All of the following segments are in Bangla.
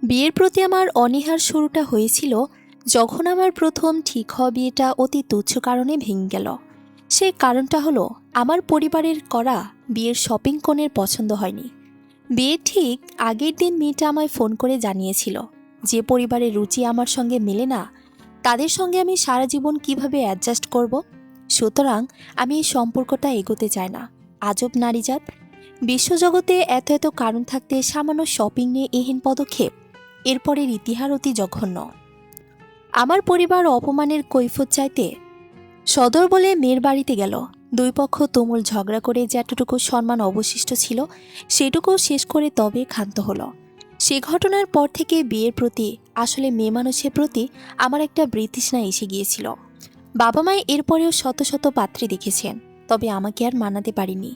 বিয়ের প্রতি আমার অনীহার শুরুটা হয়েছিল যখন আমার প্রথম ঠিক হওয়া বিয়েটা অতি তুচ্ছ কারণে ভেঙে গেল। সেই কারণটা হলো আমার পরিবারের করা বিয়ের শপিং কনের পছন্দ হয়নি। বিয়ের ঠিক আগের দিন মেয়েটা আমায় ফোন করে জানিয়েছিল যে পরিবারের রুচি আমার সঙ্গে মেলে না, তাদের সঙ্গে আমি সারা জীবন কিভাবে অ্যাডজাস্ট করব। সুতরাং আমি এই সম্পর্কটা এগোতে চাই না। আজব নারীজাত, বিশ্বজগতে এত এত কারণ থাকতে সামান্য শপিং নিয়ে এহেন পদক্ষেপ। এরপরের ইতিহাস অতি জঘন্য। আমার পরিবার অপমানের কৈফিয়ত চাইতে সদর বলে মেয়ের বাড়িতে গেল। দুই পক্ষ তুমুল ঝগড়া করে যতটুকু সম্মান অবশিষ্ট ছিল সেটুকু শেষ করে তবে ক্ষান্ত হলো। সে ঘটনার পর থেকে বিয়ের প্রতি, আসলে মেয়ে মানুষের প্রতি আমার একটা বিতৃষ্ণা এসে গিয়েছিল। বাবা মায় এরপরেও শত শত পাত্রী দেখেছেন, তবে আমাকে আর মানাতে পারিনি।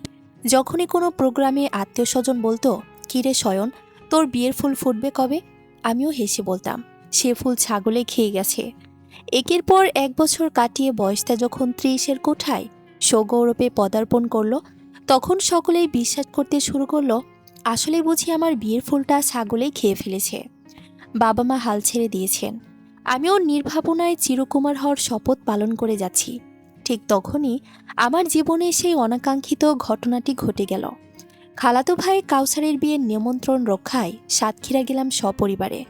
যখনই কোনো প্রোগ্রামে আত্মীয় স্বজন বলতো, কিরে শয়ন, তোর বিয়ের ফুল ফুটবে কবে, আমিও হেসে বলতাম, সে ফুল ছাগলে খেয়ে গেছে। একের পর এক বছর কাটিয়ে বয়সটা যখন ৩০-এর কোঠায় সগৌরবে পদার্পণ করলো, তখন সকলেই বিশ্বাস করতে শুরু করলো আসলে বুঝি আমার বিয়ের ফুলটা ছাগলেই খেয়ে ফেলেছে। বাবা মা হাল ছেড়ে দিয়েছেন, আমিও নির্ভাবনায় চিরকুমার হওয়ার শপথ পালন করে যাচ্ছি। ঠিক তখনই আমার জীবনে সেই অনাকাঙ্ক্ষিত ঘটনাটি ঘটে গেল। খালাতো ভাই কাউসারের বিয়ের নিমন্ত্রণ রক্ষায় সাতক্ষীরা গেলাম সপরিবারে।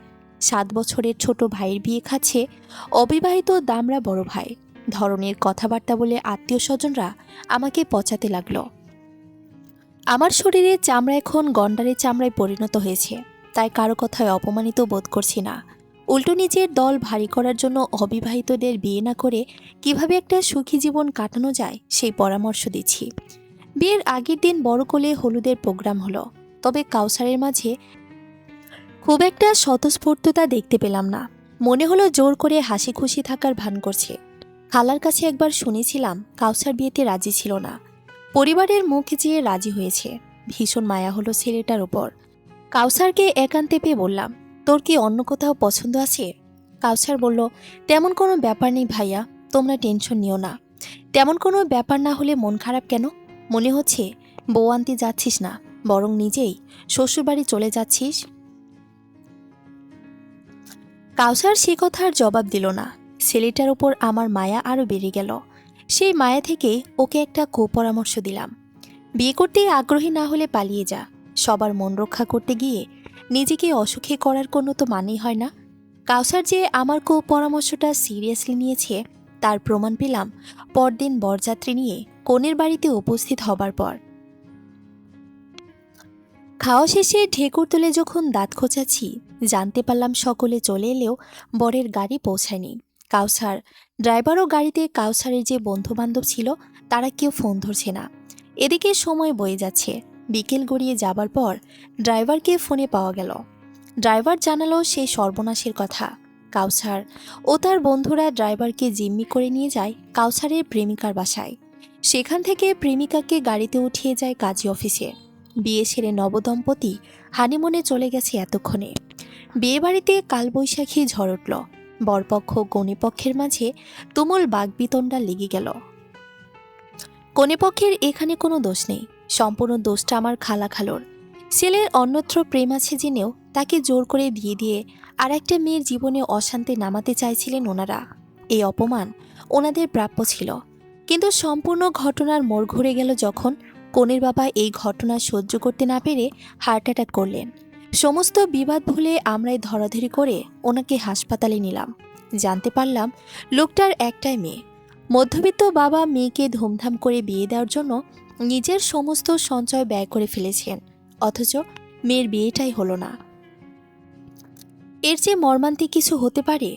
৭ বছরের ছোট ভাইয়ের বিয়ে খাচ্ছে অবিবাহিত দামড়া বড় ভাই। ধরনের কথাবার্তা বলে আত্মীয় স্বজনরা আমাকে পচাতে লাগলো। আমার শরীরে চামড়া এখন গন্ডারের চামড়ায় পরিণত হয়েছে, তাই কারো কথায় অপমানিত বোধ করছি না। উল্টো নিজের দল ভারী করার জন্য অবিবাহিতদের বিয়ে না করে কিভাবে একটা সুখী জীবন কাটানো যায় সেই পরামর্শ দিচ্ছি। বিয়ের আগের দিন বড় কোলে হলুদের প্রোগ্রাম হলো, তবে কাউসারের মাঝে খুব একটা স্বতঃস্ফূর্ততা দেখতে পেলাম না। মনে হলো জোর করে হাসি খুশি থাকার ভান করছে। খালার কাছে একবার শুনেছিলাম কাউসার বিয়েতে রাজি ছিল না, পরিবারের মুখ চেয়ে রাজি হয়েছে। ভীষণ মায়া হলো ছেলেটার ওপর। কাউসারকে একান্তে পেয়ে বললাম, তোর কি অন্য কোথাও পছন্দ আছে? কাউসার বলল, তেমন কোনো ব্যাপার নেই ভাইয়া, তোমরা টেনশন নিও না। তেমন কোনো ব্যাপার না হলে মন খারাপ কেন? মনে হচ্ছে বউ আনতে যাচ্ছিস না, বরং নিজেই শ্বশুরবাড়ি চলে যাচ্ছিস। কাউসার সে কথার জবাব দিল না। ছেলেটার উপর আমার মায়া আরও বেড়ে গেল। সেই মায়া থেকে ওকে একটা কুপরামর্শ দিলাম, বিয়ে করতে আগ্রহী না হলে পালিয়ে যা। সবার মন রক্ষা করতে গিয়ে নিজেকে অসুখী করার কোনো তো মানেই হয় না। কাউসার যে আমার কুপরামর্শটা সিরিয়াসলি নিয়েছে তার প্রমাণ পেলাম পরদিন বরযাত্রী নিয়ে কনের বাড়িতে উপস্থিত হবার পর। খাওয়া শেষে ঢেকুর তুলে যখন দাঁত খোঁচাচ্ছি, জানতে পারলাম সকলে চলে এলেও বরের গাড়ি পৌঁছায়নি। কাউসার ড্রাইভারও গাড়িতে, কাউসারের যে বন্ধু বান্ধব ছিল তারা কেউ ফোন ধরছে না। এদিকে সময় বয়ে যাচ্ছে। বিকেল গড়িয়ে যাবার পর ড্রাইভারকে ফোনে পাওয়া গেল। ড্রাইভার জানালো সেই সর্বনাশের কথা। কাউসার ও তার বন্ধুরা ড্রাইভারকে জিম্মি করে নিয়ে যায় কাউসারের প্রেমিকার বাসায়। সেখান থেকে প্রেমিকাকে গাড়িতে উঠিয়ে যায় কাজী অফিসে। বিয়ে সেরে নবদম্পতি হানিমুনে চলে গেছে এতক্ষণে। বিয়ে বাড়িতে কালবৈশাখী ঝড় উঠল। বরপক্ষ কনেপক্ষের মাঝে তুমুল বাগবিতণ্ডা লেগে গেল। কনেপক্ষের এখানে কোনো দোষ নেই, সম্পূর্ণ দোষটা আমার খালাখালোর। ছেলের অন্যত্র প্রেম আছে জেনেও তাকে জোর করে বিয়ে দিয়ে আর একটা মেয়ের জীবনে অশান্তি নামাতে চাইছিলেন ওনারা। এই অপমান ওনাদের প্রাপ্য ছিল। কিন্তু সম্পূর্ণ ঘটনার মোড় ঘুরে গেল যখন কনের বাবা এই ঘটনা সহ্য করতে না পেরে হার্ট অ্যাটাক করলেন। সমস্ত বিবাদ ভুলে আমরাই ধরাধরি করে ওনাকে হাসপাতালে নিলাম। জানতে পারলাম লোকটার একটাই মেয়ে। মধ্যবিত্ত বাবা মেয়েকে ধুমধাম করে বিয়ে দেওয়ার জন্য নিজের সমস্ত সঞ্চয় ব্যয় করে ফেলেছেন, অথচ মেয়ের বিয়েটাই হলো না। এর চেয়ে মর্মান্তিক কিছু হতে পারে?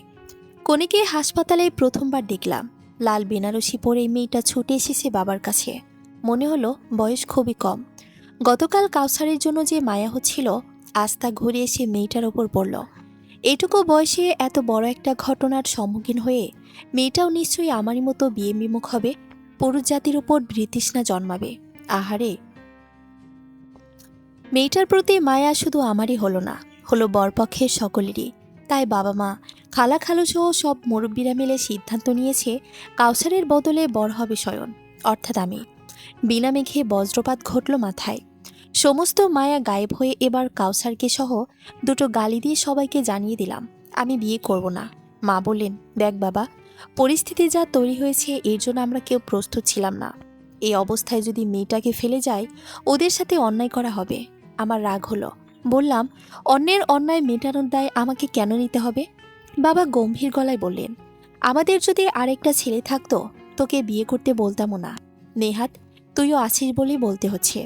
কনেকে হাসপাতালে প্রথমবার দেখলাম। লাল বেনারসি পরে মেয়েটা ছুটে এসেছে বাবার কাছে। মনে হলো বয়স খুবই কম। গতকাল কাউসারের জন্য যে মায়া হচ্ছিল, আজ তা ঘুরে এসে মেয়েটার ওপর পড়ল। এটুকু বয়সে এত বড় একটা ঘটনার সম্মুখীন হয়ে মেয়েটাও নিশ্চয়ই আমারই মতো বিয়ে বিমুখ হবে, পুরুষ জাতির উপর বিতৃষ্ণা জন্মাবে। আহারে, মেয়েটার প্রতি মায়া শুধু আমারই হলো না, হলো বরপক্ষের সকলেরই। তাই বাবা মা, খালা খালু সহ সব মুরব্বীরা মিলে সিদ্ধান্ত নিয়েছে কাউসারের বদলে বর হবে শয়ন, অর্থাৎ আমি। বিনা মেঘে বজ্রপাত ঘটল মাথায়। সমস্ত মায়া গায়েব হয়ে এবার কাউসারকে সহ দুটো গালি দিয়ে সবাইকে জানিয়ে দিলাম আমি বিয়ে করব না। মা বললেন, দেখ বাবা, পরিস্থিতি যা তৈরি হয়েছে এর জন্য আমরা কেউ প্রস্তুত ছিলাম না। এই অবস্থায় যদি মেয়েটাকে ফেলে যায় ওদের সাথে অন্যায় করা হবে। আমার রাগ হলো। বললাম, অন্যের অন্যায় মেটানোর দায় আমাকে কেন নিতে হবে? বাবা গম্ভীর গলায় বললেন, আমাদের যদি আরেকটা ছেলে থাকতো তোকে বিয়ে করতে বলতামও না। নেহাত তুইও আছিস বলেই বলতে হচ্ছে।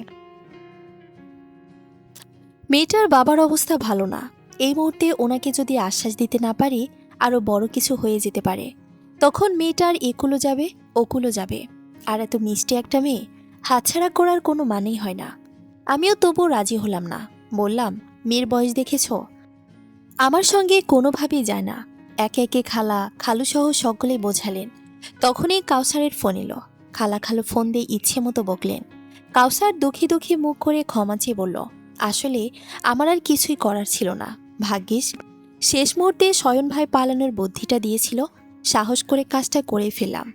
মেয়েটার বাবার অবস্থা ভালো না। এই মুহূর্তে ওনাকে যদি আশ্বাস দিতে না পারি আরও বড় কিছু হয়ে যেতে পারে। তখন মেয়েটার একুলো যাবে ওকুলো যাবে। আর এত মিষ্টি একটা মেয়ে হাতছাড়া করার কোনো মানেই হয় না। আমিও তবু রাজি হলাম না। বললাম, মেয়ের বয়স দেখেছ? আমার সঙ্গে কোনোভাবেই যায় না। একে একে খালা খালুসহ সকলে বোঝালেন। তখনই কাউসারের ফোন এলো। খালা খালু ফোন দিয়ে ইচ্ছে মতো বকলেন। কাউসার দুঃখী দুঃখী মুখ করে ক্ষমা চেয়ে বলল, আসলে আমার আর কিছুই করার ছিল না। ভাগ্যিস শেষ মুহূর্তে শয়ন ভাই পালানোর বুদ্ধিটা দিয়েছিল। সাহস করে কাজটা করে ফেললাম।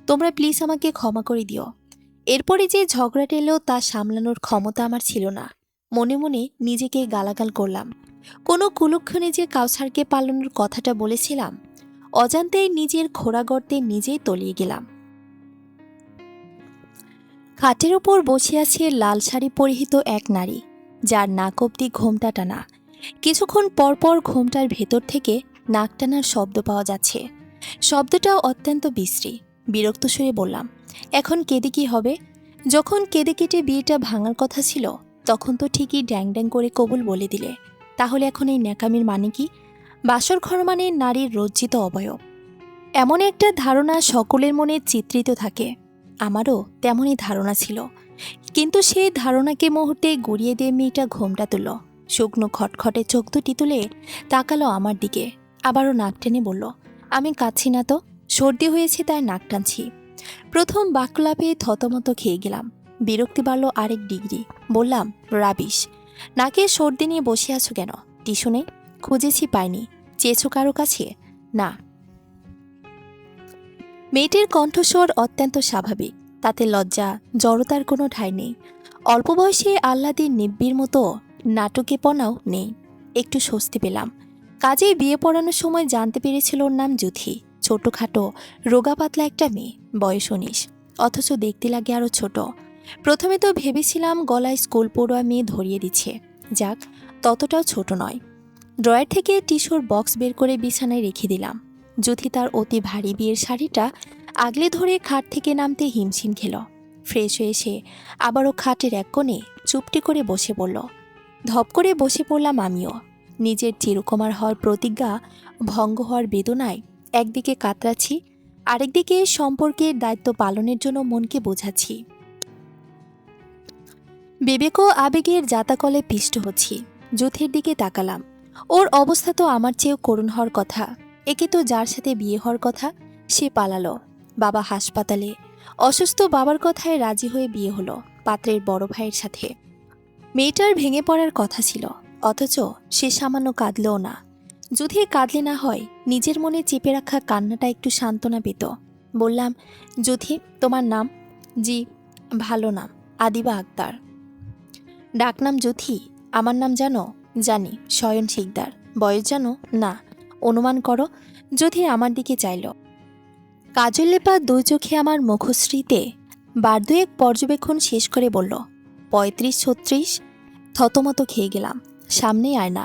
তোমরা প্লিজ আমাকে ক্ষমা করে দিও। এরপরে যে ঝগড়াটা এলো তা সামলানোর ক্ষমতা আমার ছিল না। মনে মনে নিজেকে গালাগাল করলাম। কোনো কুলক্ষণে যে কাউসারকে পালানোর কথাটা বলেছিলাম, অজান্তেই নিজের খোঁড়া গর্তে নিজেই তলিয়ে গেলাম। খাটের ওপর বসে আছে লাল শাড়ি পরিহিত এক নারী, যার নাক অব্দি ঘোমটা টানা। কিছুক্ষণ পরপর ঘোমটার ভেতর থেকে নাক টানার শব্দ পাওয়া যাচ্ছে। শব্দটাও অত্যন্ত বিশ্রী। বিরক্ত সুরে বললাম, এখন কেঁদে কি হবে? যখন কেঁদে কেটে বিয়েটা ভাঙার কথা ছিল তখন তো ঠিকই ড্যাং ড্যাং করে কবুল বলে দিলে। তাহলে এখন এই ন্যাকামির মানে কি? বাসর ঘর মানে নারীর লজ্জিত অবয়ব, এমন একটা ধারণা সকলের মনে চিত্রিত থাকে। আমারও তেমনই ধারণা ছিল, কিন্তু সেই ধারণাকে মুহূর্তে গড়িয়ে দিয়ে মেয়েটা ঘোমটা তুলল। শুকনো খটখটে চোখ দুটি তুলে তাকালো আমার দিকে। আবারও নাক টেনে বলল, আমি কাঁদছি না তো, সর্দি হয়েছে তাই নাক টানছি। প্রথম বাক্যলা পেয়ে থতমত খেয়ে গেলাম। বিরক্তি বাড়ল আরেক ডিগ্রি। বললাম, রাবিশ। নাকে সর্দি নিয়ে বসে আছো কেন? টিস্যু নেই? খুঁজেছি পাইনি। চেয়েছো কারো কাছে? না। মেয়েটির কণ্ঠস্বর অত্যন্ত স্বাভাবিক, তাতে লজ্জা জড়তার কোনো ঠাঁই নেই। অল্প বয়সে আহ্লাদের নিব্বির মতো নাটকেপনাও নেই। একটু স্বস্তি পেলাম। কাজেই বিয়ে পড়ানোর সময় জানতে পেরেছিল ওর নাম যুথি। ছোটোখাটো রোগা পাতলা একটা মেয়ে, বয়স 19, অথচ দেখতে লাগে আরও ছোট। প্রথমে তো ভেবেছিলাম গলায় স্কুল পড়ুয়া মেয়ে ধরিয়ে দিচ্ছে। যাক, ততটাও ছোট নয়। ড্রয়ার থেকে টিস্যুর বক্স বের করে বিছানায় রেখে দিলাম। যুথি তার অতি ভারী বিয়ের শাড়িটা আগলে ধরে খাট থেকে নামতে হিমশিম খেল। ফ্রেশ হয়ে এসে আবারও খাটের এক কোণে চুপটি করে বসে পড়ল। ধপ করে বসে পড়লাম আমিও। নিজের চিরকুমার হওয়ার প্রতিজ্ঞা ভঙ্গ হওয়ার বেদনায় একদিকে কাতরাচ্ছি, আরেকদিকে সম্পর্কের দায়িত্ব পালনের জন্য মনকে বোঝাচ্ছি। বিবেক ও আবেগের জাতাকলে পিষ্ট হচ্ছি। যুথের দিকে তাকালাম। ওর অবস্থা তো আমার চেয়েও করুণ হওয়ার কথা। একে তো যার সাথে বিয়ে হওয়ার কথা সে পালালো। বাবা হাসপাতালে, অসুস্থ বাবার কথায় রাজি হয়ে বিয়ে হলো পাত্রের বড় ভাইয়ের সাথে। মেয়েটার ভেঙে পড়ার কথা ছিল, অথচ সে সামান্য কাঁদলও না। যদি কাঁদলে না হয় নিজের মনে চেপে রাখা কান্নাটা একটু সান্ত্বনা পেত। বললাম, যুথি, তোমার নাম? জি। ভালো নাম, আদিবা আক্তার। ডাকনাম যুথি? আমার নাম জানো? জানি, শয়ন শিকদার। বয়স জানো? না। অনুমান করো। যুথি আমার দিকে চাইল। কাজল লেপা দুই চোখে আমার মুখশ্রীতে বার দুয়েক পর্যবেক্ষণ শেষ করে বলল, 35-36। থতমত খেয়ে গেলাম। সামনেই আয়না।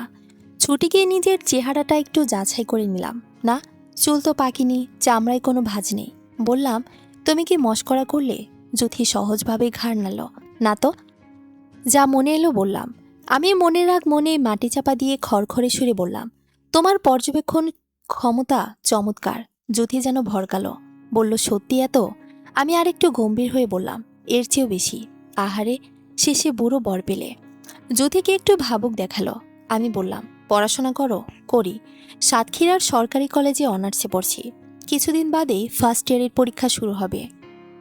ছুটি গিয়ে নিজের চেহারাটা একটু যাচাই করে নিলাম। না, চুল তো পাকিনি, চামড়ায় কোনো ভাঁজ নেই। বললাম, তুমি কি মস্করা করলে? যুথি সহজভাবে ঘাড় নাড়ল। না তো। যা মনে এলো বললাম। আমি মনে রাগ মনে মাটি চাপা দিয়ে খড়খড়ে সুরে বললাম, তোমার পর্যবেক্ষণ ক্ষমতা চমৎকার। যুথি যেন ভরকাল। বলল, সত্যি এত? আমি আরেকটু গম্ভীর হয়ে বললাম, এর চেয়েও বেশি। আহারে, শেষে বুড়ো বর পেলে। যুথিকে একটু ভাবুক দেখালো। আমি বললাম, পড়াশোনা করো? করি। সাতক্ষীরার সরকারি কলেজে অনার্সে পড়ছি। কিছুদিন বাদেই ফার্স্ট ইয়ারের পরীক্ষা শুরু হবে।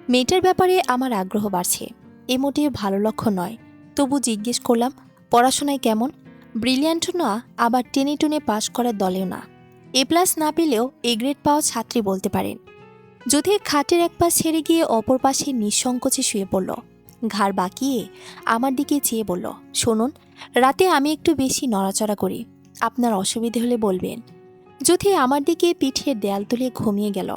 মেয়েটার ব্যাপারে আমার আগ্রহ বাড়ছে। এ মোটেও ভালো লক্ষণ নয়। তবু জিজ্ঞেস করলাম, পড়াশোনায় কেমন? ব্রিলিয়ান্টও না, আবার টেনে টুনে পাশ করার দলেও না। A+ না পেলেও A গ্রেড পাওয়া ছাত্রী বলতে পারেন। যদি খাটের এক পাশ ছেড়ে গিয়ে অপর পাশে নিঃসংকোচে শুয়ে পড়ল। ঘাড় বাঁকিয়ে আমার দিকে চেয়ে বলল, শুনুন, রাতে আমি একটু বেশি নড়াচড়া করি, আপনার অসুবিধে হলে বলবেন। যুথি আমার দিকে পিঠের দেয়াল তুলে ঘুমিয়ে গেল।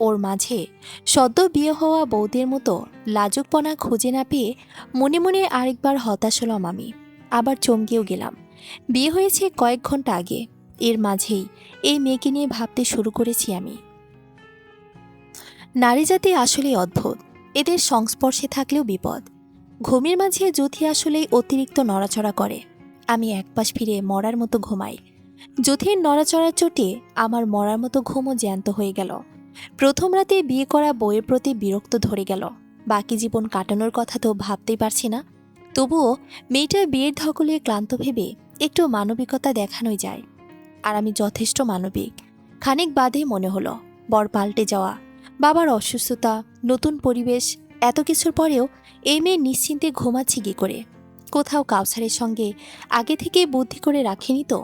ওর মাঝে সদ্য বিয়ে হওয়া বৌদের মতো লাজুকপনা খুঁজে না পেয়ে মনে মনে আরেকবার হতাশ হলাম আমি। আবার চমকেও গেলাম। বিয়ে হয়েছে কয়েক ঘন্টা আগে, এর মাঝেই এই মেয়েকে নিয়ে ভাবতে শুরু করেছি আমি। নারী জাতি আসলেই অদ্ভুত, এদের সংস্পর্শে থাকলেও বিপদ। ঘুমের মাঝে যুথি আসলেই অতিরিক্ত নড়াচড়া করে। আমি একপাশ ফিরে মরার মতো ঘুমাই। যুথির নড়াচড়ার চোটে আমার মরার মতো ঘুমও জ্যান্ত হয়ে গেল। প্রথম রাতে বিয়ে করা বউয়ের প্রতি বিরক্ত ধরে গেল। বাকি জীবন কাটানোর কথা তো ভাবতেই পারছি না। তবুও মেয়েটার বিয়ের ধকলে ক্লান্ত ভেবে একটু মানবিকতা দেখানোই যায়। আর আমি যথেষ্ট মানবিক। খানিক বাদে মনে হলো বর পাল্টে যাওয়া, বাবার অসুস্থতা, নতুন পরিবেশ, এত কিছুর পরেও এই মেয়ে নিশ্চিন্তে ঘুমাচ্ছি কি করে? কোথাও কাউসারের সঙ্গে আগে থেকে বুদ্ধি করে রাখিনি তো?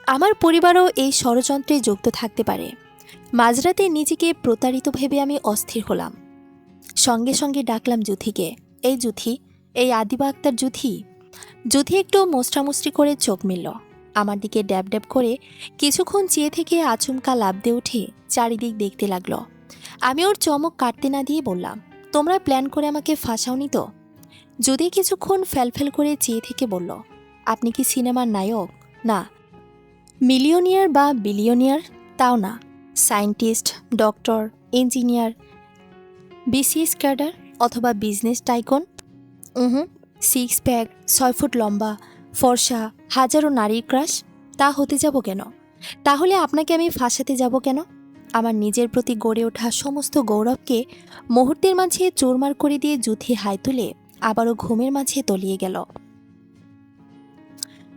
আমার পরিবারও এই ষড়যন্ত্রে যুক্ত থাকতে পারে। মাঝরাতে নিজেকে প্রতারিত ভেবে আমি অস্থির হলাম। সঙ্গে সঙ্গে ডাকলাম যুথিকে। এই যুথি, এই আদিবা আক্তার যুথি। যুথি একটু মোস্টামুষ্টি করে চোখ মেলল। আমার দিকে ড্যাব ড্যাব করে কিছুক্ষণ চেয়ে থেকে আচমকা লাফ দিয়ে উঠে চারিদিক দেখতে লাগলো। আমি ওর চমক কাটতে না দিয়ে বললাম, তোমরা প্ল্যান করে আমাকে ফাঁসাওনি তো? যদি কিছুক্ষণ ফ্যালফ্যাল করে চেয়ে থেকে বলল, আপনি কি সিনেমার নায়ক? না। মিলিয়নিয়ার বা বিলিয়নিয়ার? তাও না। Scientist, doctor, engineer, BCS cadre অথবা বিজনেস টাইকন? হুম। 6 প্যাক, 6 ফুট লম্বা, ফর্সা, হাজারো নারীর ক্রাশ? তা হতে যাব কেন? তাহলে আপনাকে আমি ফাঁসাতে যাব কেন? আমার নিজের প্রতি গড়ে ওঠা সমস্ত গৌরবকে মুহূর্তের মাঝে চুরমার করে দিয়ে যুথি হাই তুলে আবারও ঘুমের মাঝে তলিয়ে গেল।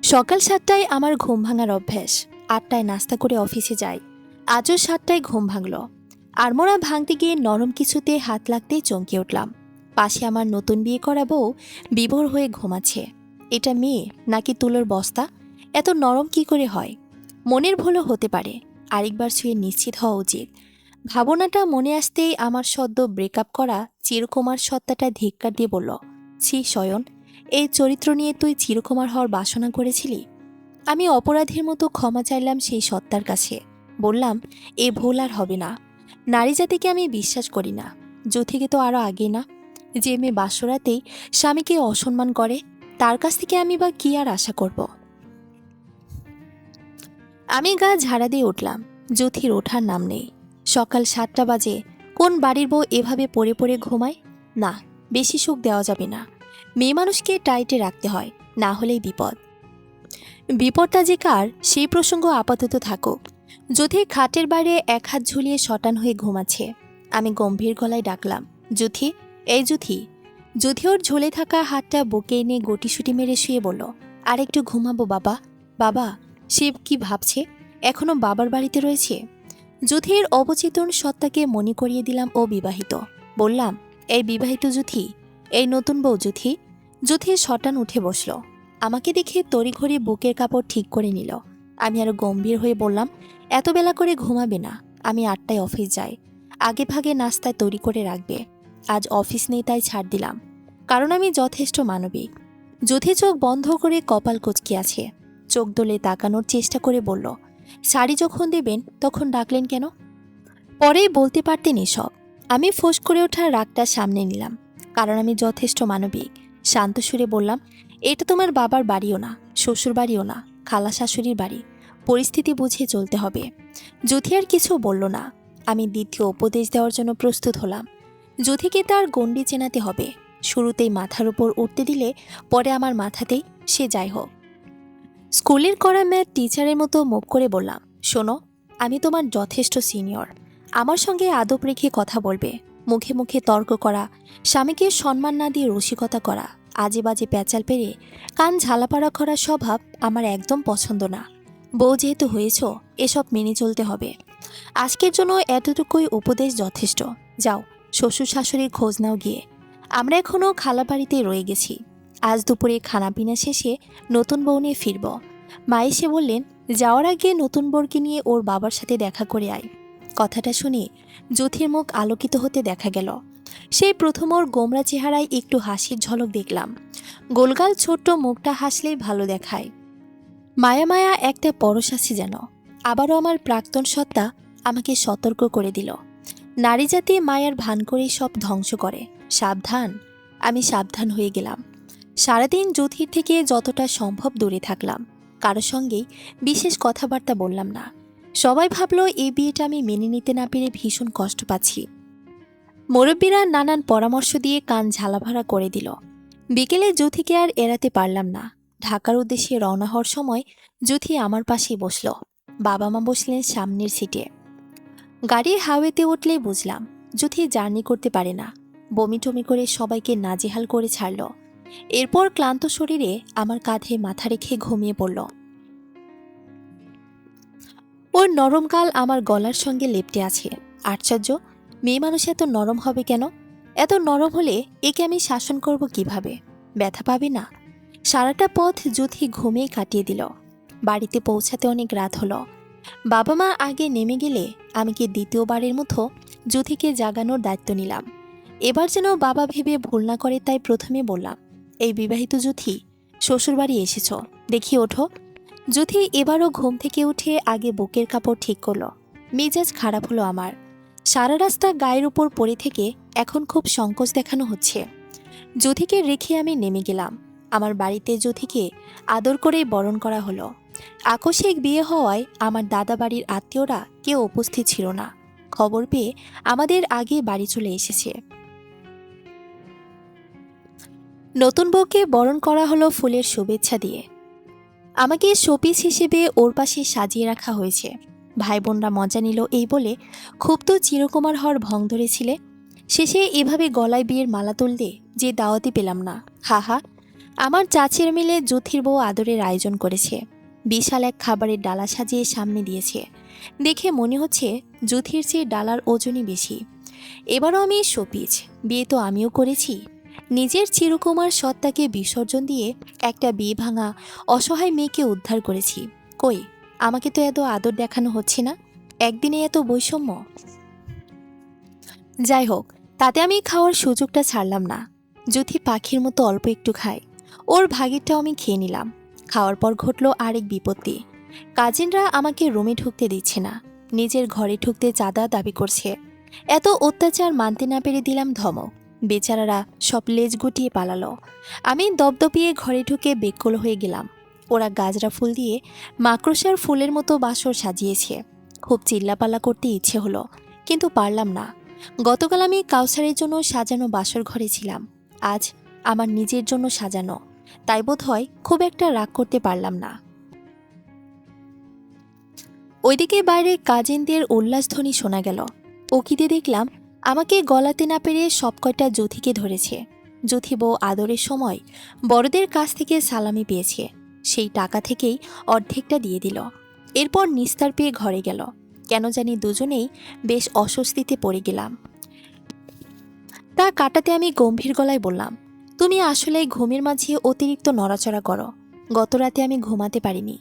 সকাল 7টায় আমার ঘুম ভাঙার অভ্যাস। 8টায় নাস্তা করে অফিসে যাই। আজও 7টায় ঘুম ভাঙল। আড়মোড়া ভাঙতে গিয়ে নরম কিছুতে হাত লাগতেই চমকে উঠলাম। পাশে আমার নতুন বিয়ে করা বউ বিভোর হয়ে ঘুমাচ্ছে। এটা মেয়ে নাকি তুলোর বস্তা? এত নরম কি করে হয়? মনের ভুলও হতে পারে, আরেকবার ছুঁয়ে নিশ্চিত হওয়া উচিত। ভাবনাটা মনে আসতেই আমার সদ্য ব্রেকআপ করা চিরকুমার সত্তাটা ধিক্কার দিয়ে বলল, ছি শয়ন, এই চরিত্র নিয়ে তুই চিরকুমার হওয়ার বাসনা করেছিলি? আমি অপরাধীর মতো ক্ষমা চাইলাম সেই সত্তার কাছে। বললাম, এ ভুল আর হবে না। নারী জাতিকে আমি বিশ্বাস করি না। যুথিকে তো আরও আগে না। যে মেয়ে বাসরাতেই স্বামীকে অসম্মান করে, তার কাছ থেকে আমি বা কি আর আশা করব? আমি গা ঝাড়া দিয়ে উঠলাম। যুথির ওঠার নাম নেই। সকাল 7টা বাজে। কোন বাড়ির বউ এভাবে পড়ে পড়ে ঘুমায়? না, বেশি সুখ দেওয়া যাবে না। মেয়ে মানুষকে টাইটে রাখতে হয়, না হলেই বিপদ। বিপদটা যে কার সেই প্রসঙ্গ আপাতত থাকুক। যুথি খাটের বাইরে এক হাত ঝুলিয়ে শটান হয়ে ঘুমাচ্ছে। আমি গম্ভীর গলায় ডাকলাম, যুথি, এই যুথি। যুথি ওর ঝুলে থাকা হাতটা বুকে এনে গটিসুটি মেরে শুয়ে বলল, আর একটু ঘুমাবো বাবা। বাবা? সে কি ভাবছে? এখনো বাবার বাড়িতে রয়েছে? যুথির অবচেতন সত্তাকে মনে করিয়ে দিলাম ও বিবাহিত। বললাম, এই বিবাহিত যুথি, এই নতুন বউ যুথি। যুথির শটান উঠে বসল। আমাকে দেখে তড়িঘড়ি বুকের কাপড় ঠিক করে নিল। আমি আরো গম্ভীর হয়ে বললাম, এত বেলা করে ঘুমাবে না। আমি 8টায় অফিস যাই। আগে ভাগে নাস্তায় তৈরি করে রাখবে। আজ অফিস নেই তাই ছাড় দিলাম, কারণ আমি যথেষ্ট মানবিক। যুথি চোখ বন্ধ করে কপাল কুঁচকে আছে। চোখ দোলে তাকানোর চেষ্টা করে বলল, শাড়ি যখন দেবেন তখন ডাকলেন কেন? পরেই বলতে পারতেন এসব। আমি ফোঁস করে ওঠার রাগটা সামনে নিলাম, কারণ আমি যথেষ্ট মানবিক। শান্ত সুরে বললাম, এটা তোমার বাবার বাড়িও না, শ্বশুর বাড়িও না, খালা শাশুড়ির বাড়ি। পরিস্থিতি বুঝে চলতে হবে। যুথি আর কিছু বলল না। আমি দ্বিতীয় উপদেশ দেওয়ার জন্য প্রস্তুত হলাম। যুথিকে তার গণ্ডি চেনাতে হবে। শুরুতেই মাথার উপর উঠতে দিলে পরে আমার মাথাতেই, সে যাই হোক। স্কুলের করা ম্যাথ টিচারের মতো মুখ করে বললাম, শোনো, আমি তোমার যথেষ্ট সিনিয়র। আমার সঙ্গে আদব রেখে কথা বলবে। মুখে মুখে তর্ক করা, স্বামীকে সম্মান না দিয়ে রসিকতা করা, আজে বাজে প্যাচাল পেরে কান ঝালাপাড়া করার স্বভাব আমার একদম পছন্দ না। বউ যেহেতু হয়েছ, এসব মেনে চলতে হবে। আজকের জন্য এতটুকুই উপদেশ যথেষ্ট। যাও, শ্বশুর শাশুড়ির খোঁজ নাও গিয়ে। আমরা এখনও খালা বাড়িতেই রয়ে গেছি। আজ দুপুরে খানাপিনা শেষে নতুন বউ নিয়ে ফিরব। মা এসে বললেন, যাওয়ার আগে নতুন বরকে নিয়ে ওর বাবার সাথে দেখা করে আয়। কথাটা শুনে যুথির মুখ আলোকিত হতে দেখা গেল। সেই প্রথম ওর গোমরা চেহারায় একটু হাসির ঝলক দেখলাম। গোলগাল ছোট্ট মুখটা হাসলেই ভালো দেখায়। মায়া মায়া একটা পরশ আছে যেন। আবারও আমার প্রাক্তন সত্তা আমাকে সতর্ক করে দিল, নারী জাতি মায়ার ভান করেই সব ধ্বংস করে, সাবধান। আমি সাবধান হয়ে গেলাম। সারাদিন জ্যোতির থেকে যতটা সম্ভব দূরে থাকলাম। কারো সঙ্গেই বিশেষ কথাবার্তা বললাম না। সবাই ভাবলো এই বিয়েটা আমি মেনে নিতে না পেরে ভীষণ কষ্ট পাচ্ছি। মুরব্বীরা নানান পরামর্শ দিয়ে কান ঝালাভাড়া করে দিল। বিকেলে জ্যোতিকে আর এড়াতে পারলাম না। ঢাকার উদ্দেশ্যে রওনা হওয়ার সময় জ্যোতি আমার পাশেই বসল। বাবা মা বসলেন সামনের সিটে। গাড়ির হাওয়েতে উঠলেই বুঝলাম জ্যোতি জার্নি করতে পারে না। বমি টমি করে সবাইকে নাজেহাল করে ছাড়ল। এরপর ক্লান্ত শরীরে আমার কাঁধে মাথা রেখে ঘুমিয়ে পড়ল। ওর নরম গাল আমার গলার সঙ্গে লেপ্টে আছে। আশ্চর্য, মেয়ে মানুষ এত নরম হবে কেন? এত নরম হলে একে আমি শাসন করব কিভাবে? ব্যথা পাবে না? সারাটা পথ জ্যোতি ঘুমিয়ে কাটিয়ে দিল। বাড়িতে পৌঁছাতে অনেক রাত হলো। বাবা মা আগে নেমে গেলে আমি কি দ্বিতীয়বারের মতো জ্যোতিকে জাগানোর দায়িত্ব নিলাম। এবার যেন বাবা ভেবে ভুল না করে, তাই প্রথমে বললাম, এই বিবাহিত জ্যোতি, শ্বশুরবাড়ি এসেছ, দেখি ওঠো। জ্যোতি এবারও ঘুম থেকে উঠে আগে বুকের কাপড় ঠিক করলো। মেজাজ খারাপ হলো আমার। সারা রাস্তা গায়ের উপর পড়ে থেকে এখন খুব সংকোচ দেখানো হচ্ছে। জ্যোতিকে রেখে আমি নেমে গেলাম। আমার বাড়িতে জ্যোতিকে আদর করেই বরণ করা হলো। আকস্মিক বিয়ে হওয়ায় আমার দাদা বাড়ির আত্মীয়রা কেউ উপস্থিত ছিল না। খবর পেয়ে আমাদের আগে বাড়ি চলে এসেছে। নতুন বউকে বরণ করা হলো ফুলের শুভেচ্ছা দিয়ে। আমাকে শোপিস হিসেবে ওর পাশে সাজিয়ে রাখা হয়েছে। ভাই বোনরা মজা নিল এই বলে, খুব তো চিরকুমার হওয়ার ভং ধরেছিলে, শেষে এভাবে গলায় বিয়ের মালা তুললে যে দাওয়াতি পেলাম না। হাহা। আমার চাচির মিলে জ্যোতির বউ আদরের আয়োজন করেছে। বিশাল এক খাবারের ডালা সাজিয়ে সামনে দিয়েছে। দেখে মনে হচ্ছে জ্যোতির চেয়ে ডালার ওজনই বেশি। এবারও আমি শোপিস, বিয়ে তো আমিও করেছি। নিজের চিরকুমার সত্তাকে বিসর্জন দিয়ে একটা বিয়ে ভাঙা অসহায় মেয়েকে উদ্ধার করেছি। কই, আমাকে তো এত আদর দেখানো হচ্ছে না। একদিনে এত বৈষম্য। যাই হোক, তাতে আমি খাওয়ার সুযোগটা ছাড়লাম না। জ্যোতি পাখির মতো অল্প একটু খায়। ওর ভাগেরটাও আমি খেয়ে নিলাম। খাওয়ার পর ঘটল আরেক বিপত্তি। কাজিনরা আমাকে রুমে ঢুকতে দিচ্ছে না। নিজের ঘরে ঢুকতে চাঁদা দাবি করছে। এত অত্যাচার মানতে না পেরে দিলাম ধমক। বেচারারা সব লেজ গুটিয়ে পালালো। আমি দপদপিয়ে ঘরে ঢুকে বেকল হয়ে গেলাম। ওরা গাজরা ফুল দিয়ে মাকড়সার ফুলের মতো বাসর সাজিয়েছে। খুব চিল্লাপাল্লা করতে ইচ্ছে হলো, কিন্তু পারলাম না। গতকাল আমি কাউসারের জন্য সাজানো বাসর ঘরে ছিলাম, আজ আমার নিজের জন্য সাজানো, তাই বোধ হয় খুব একটা রাগ করতে পারলাম না। ওইদিকে বাইরে কাজিনদের উল্লাসধ্বনি শোনা গেল। ওকিতে দেখলাম আমাকে গলাতে না পেরে সব কয়টা জ্যোতিকে ধরেছে। জ্যোতি বউ আদরের সময় বড়দের কাছ থেকে সালামি পেয়েছে, সেই টাকা থেকেই অর্ধেকটা দিয়ে দিল। এরপর নিস্তার পেয়ে ঘরে গেল। কেন জানি দুজনেই বেশ অস্বস্তিতে পড়ে গেলাম। তা কাটাতে আমি গম্ভীর গলায় বললাম, তুমি আসলে ঘুমের মাঝে অতিরিক্ত নড়াচড়া করো। গত রাতে আমি ঘুমাতে পারিনি।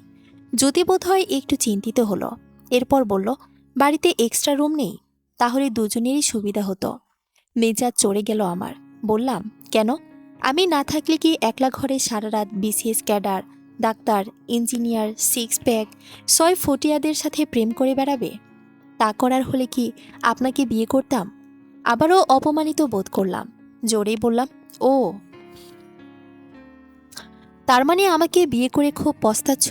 জ্যোতি বোধ হয় একটু চিন্তিত হলো। এরপর বলল, বাড়িতে এক্সট্রা রুম নেই? তাহলে দুজনেরই সুবিধা হতো। মেজাজ চড়ে গেল আমার। বললাম, কেন? আমি না থাকলে কি একলা ঘরে সারা রাত BCS cadre, doctor, engineer, six pack, 6 ফটিয়াদের সাথে প্রেম করে বেড়াবে? তা করার হলে কি আপনাকে বিয়ে করতাম? আবারও অপমানিত বোধ করলাম। জোরেই বললাম, ও, তার মানে আমাকে বিয়ে করে খুব পস্তাচ্ছ?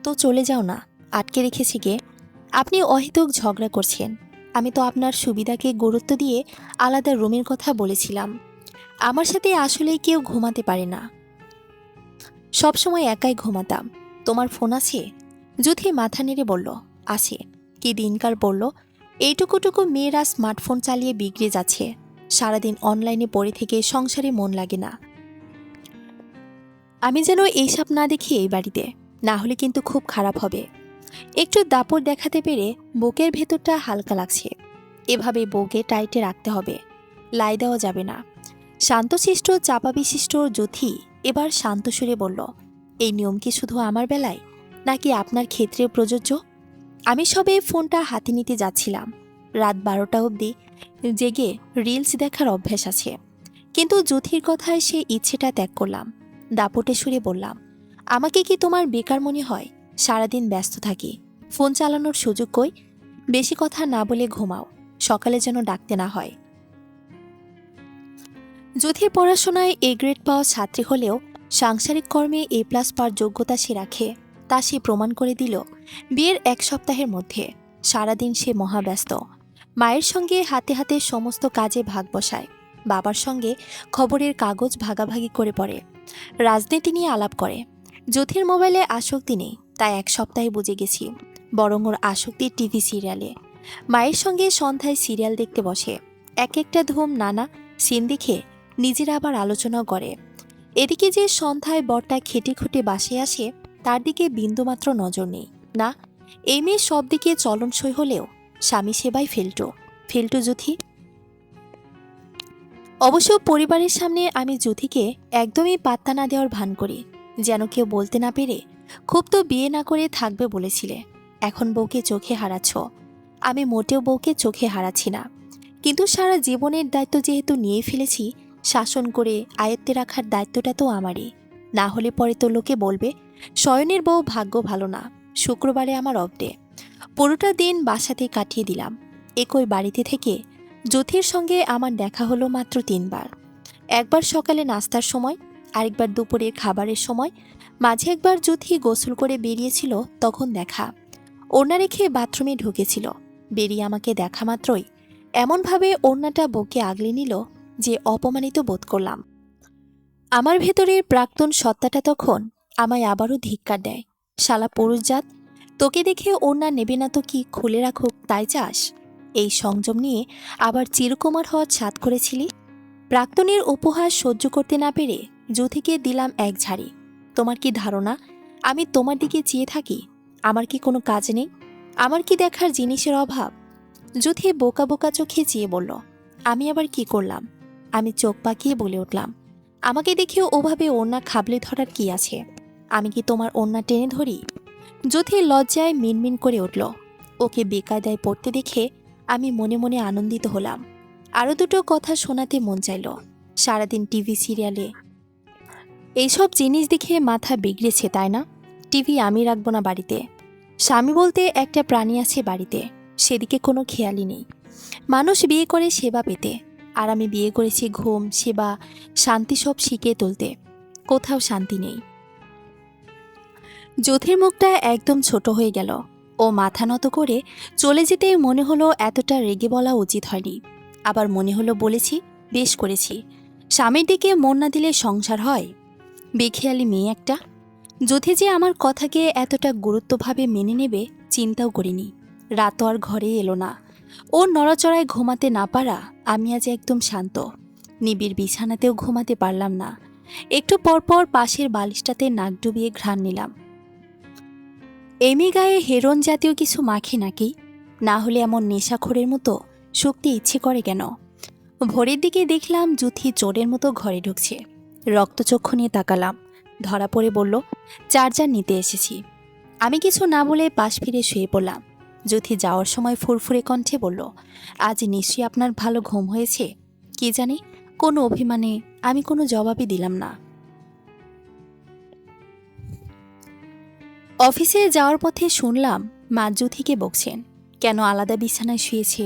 তো চলে যাও না, আটকে রেখেছি কে? আপনি অহেতুক ঝগড়া করছেন। আমি তো আপনার সুবিধাকে গুরুত্ব দিয়ে আলাদা রুমের কথা বলেছিলাম। আমার সাথে আসলেই কেউ ঘুমাতে পারে না। সবসময় একাই ঘুমাতাম। তোমার ফোন আছে? জ্যোতি মাথা নেড়ে বলল, আছে। কি দিনকাল পড়ল, এইটুকুটুকু মেয়েরা স্মার্টফোন চালিয়ে বিগড়ে যাচ্ছে। সারাদিন অনলাইনে পড়ে থেকে সংসারে মন লাগে না। আমি যেন এইসব না দেখি এই বাড়িতে, না হলে কিন্তু খুব খারাপ হবে। একটু দাপট দেখাতে পেরে বুকের ভেতরটা হালকা লাগছে। এভাবে বউকে টাইটে রাখতে হবে, লাই দেওয়া যাবে না। শান্তশিষ্ট চাপা বিশিষ্ট জ্যোতি এবার শান্ত সুরে বলল, এই নিয়ম কি শুধু আমার বেলায়, নাকি আপনার ক্ষেত্রে প্রযোজ্য? আমি সবে ফোনটা হাতে নিতে যাচ্ছিলাম, রাত 12টা অবধি জেগে রিলস দেখার অভ্যাস আছে। কিন্তু জ্যোতির কথায় সে ইচ্ছেটা ত্যাগ করলাম। দাপটে সুরে বললাম, আমাকে কি তোমার বেকার মনে হয়? সারাদিন ব্যস্ত থাকি, ফোন চালানোর সুযোগ কই? বেশি কথা না বলে ঘুমাও, সকালে যেন ডাকতে না হয়। জ্যোতির পড়াশোনায় এ গ্রেড পাওয়া ছাত্রী হলেও সাংসারিক কর্মে A+ পাওয়ার যোগ্যতা সে রাখে, তা সে প্রমাণ করে দিল বিয়ের 1 সপ্তাহের মধ্যে। সারাদিন সে মহাব্যস্ত। মায়ের সঙ্গে হাতে হাতে সমস্ত কাজে ভাগ বসায়, বাবার সঙ্গে খবরের কাগজ ভাগাভাগি করে পড়ে, রাজনীতি নিয়ে আলাপ করে। জ্যোতির মোবাইলে আসক্তি নেই, তাই 1 সপ্তাহে বুঝে গেছি। বরং ওর আসক্তি টিভি সিরিয়ালে। মায়ের সঙ্গে সন্ধ্যায় সিরিয়াল দেখতে বসে, এক একটা ধুম নানা সিন দেখে নিজেরা আবার আলোচনাও করে। এদিকে যে সন্ধ্যায় বরটা খেটে খুঁটে বাসে আসে, তার দিকে বিন্দুমাত্র নজর নেই। না, এই মেয়ে সব দিকে চলনসই হলেও স্বামী সেবায় ফেলটু ফেলটু জ্যোতি। অবশ্য পরিবারের সামনে আমি জ্যোতিকে একদমই পাত্তা না দেওয়ার ভান করি, যেন কেউ বলতে না পেরে, খুব তো বিয়ে না করে থাকবে বলেছিলে, এখন বউকে চোখে হারাচ্ছ। আমি মোটেও বউকে চোখে হারাচ্ছি না, কিন্তু সারা জীবনের দায়িত্ব যেহেতু নিয়ে ফেলেছি, শাসন করে আয়ত্তে রাখার দায়িত্বটা তো আমারই। না হলে পরে তো লোকে বলবে শয়নের বউ ভাগ্য ভালো না। শুক্রবারে আমার অফ ডে। পুরোটা দিন বাসাতে কাটিয়ে দিলাম। একই বাড়িতে থেকে জ্যোতির সঙ্গে আমার দেখা হলো মাত্র 3বার। একবার সকালে নাস্তার সময়, আরেকবার দুপুরের খাবারের সময়, মাঝে একবার জ্যোতি গোসল করে বেরিয়েছিল, তখন দেখা। ওড়না রেখে বাথরুমে ঢুকেছিল, বেরিয়ে আমাকে দেখা মাত্রই এমনভাবে ওড়নাটা বুকে আগলে নিল যে অপমানিত বোধ করলাম। আমার ভেতরের প্রাক্তন সত্তাটা তখন আমায় আবারও ধিক্কার দেয়। শালা পুরুষজাত, তোকে দেখে ওড়না নেবে না তো কি খুলে রাখুক তাই চাস? এই সংযম নিয়ে আবার চিরকুমার হওয়ার ছাদ করেছিলি। প্রাক্তনের উপহাস সহ্য করতে না পেরে জ্যোতিকে দিলাম এক ঝাড়ি। তোমার কি ধারণা আমি তোমার দিকে চেয়ে থাকি? আমার কি কোনো কাজ নেই? আমার কি দেখার জিনিসের অভাব? জ্যোতি বোকা বোকা চোখে চেয়ে বলল, আমি আবার কি করলাম? আমি চোখ পাকিয়ে বলে উঠলাম, আমাকে দেখেও ওভাবে ওড়না খাবলে ধরার কি আছে? আমি কি তোমার ওড়না টেনে ধরি? জ্যোতি লজ্জায় মিনমিন করে উঠল। ওকে বেকায়দায় পড়তে দেখে আমি মনে মনে আনন্দিত হলাম। আরও দুটো কথা শোনাতে মন চাইল। সারাদিন টিভি সিরিয়ালে এইসব জিনিস দেখে মাথা বিগড়েছে, তাই না? টিভি আমি রাখবো না বাড়িতে। স্বামী বলতে একটা প্রাণী আছে বাড়িতে, সেদিকে কোনো খেয়ালই নেই। মানুষ বিয়ে করে সেবা পেতে, আর আমি বিয়ে করেছি ঘুম, সেবা, শান্তি সব শিখিয়ে তুলতে। কোথাও শান্তি নেই। জ্যোতির মুখটা একদম ছোট হয়ে গেল। ও মাথা নত করে চলে যেতে মনে হলো এতটা রেগে বলা উচিত হয়নি। আবার মনে হলো বলেছি, বেশ করেছি। স্বামীর দিকে মন না দিলে সংসার হয়? বেখেয়ালি মেয়ে একটা। জ্যোতি যে আমার কথাকে এতটা গুরুত্বভাবে মেনে নেবে চিন্তাও করিনি। রাতও আর ঘরে এলো না। ওর নড়াচড়ায় ঘুমাতে না পারা আমি আজ একদম শান্ত। নিবিড় বিছানাতেও ঘুমাতে পারলাম না। একটু পরপর পাশের বালিশটাতে নাক ডুবিয়ে ঘ্রাণ নিলাম। এমি গায়ে হেরন জাতীয় কিছু মাখে নাকি? না হলে এমন নেশাখোরের মতো শুকতে ইচ্ছে করে কেন? ভোরের দিকে দেখলাম জ্যোতি চোরের মতো ঘরে ঢুকছে। রক্তচক্ষু নিয়ে তাকালাম। ধরা পড়ে বলল, চার্জার নিতে এসেছি। আমি কিছু না বলে পাশ ফিরে শুয়ে পড়লাম। জ্যোতি যাওয়ার সময় ফুরফুরে কণ্ঠে বলল, আজ নিশ্চয়ই আপনার ভালো ঘুম হয়েছে। কি জানি, কোনো অভিমানে আমি কোনো জবাবই দিলাম না। অফিসে যাওয়ার পথে শুনলাম মা জ্যোতিকে বকছেন, কেন আলাদা বিছানায় শুয়েছে।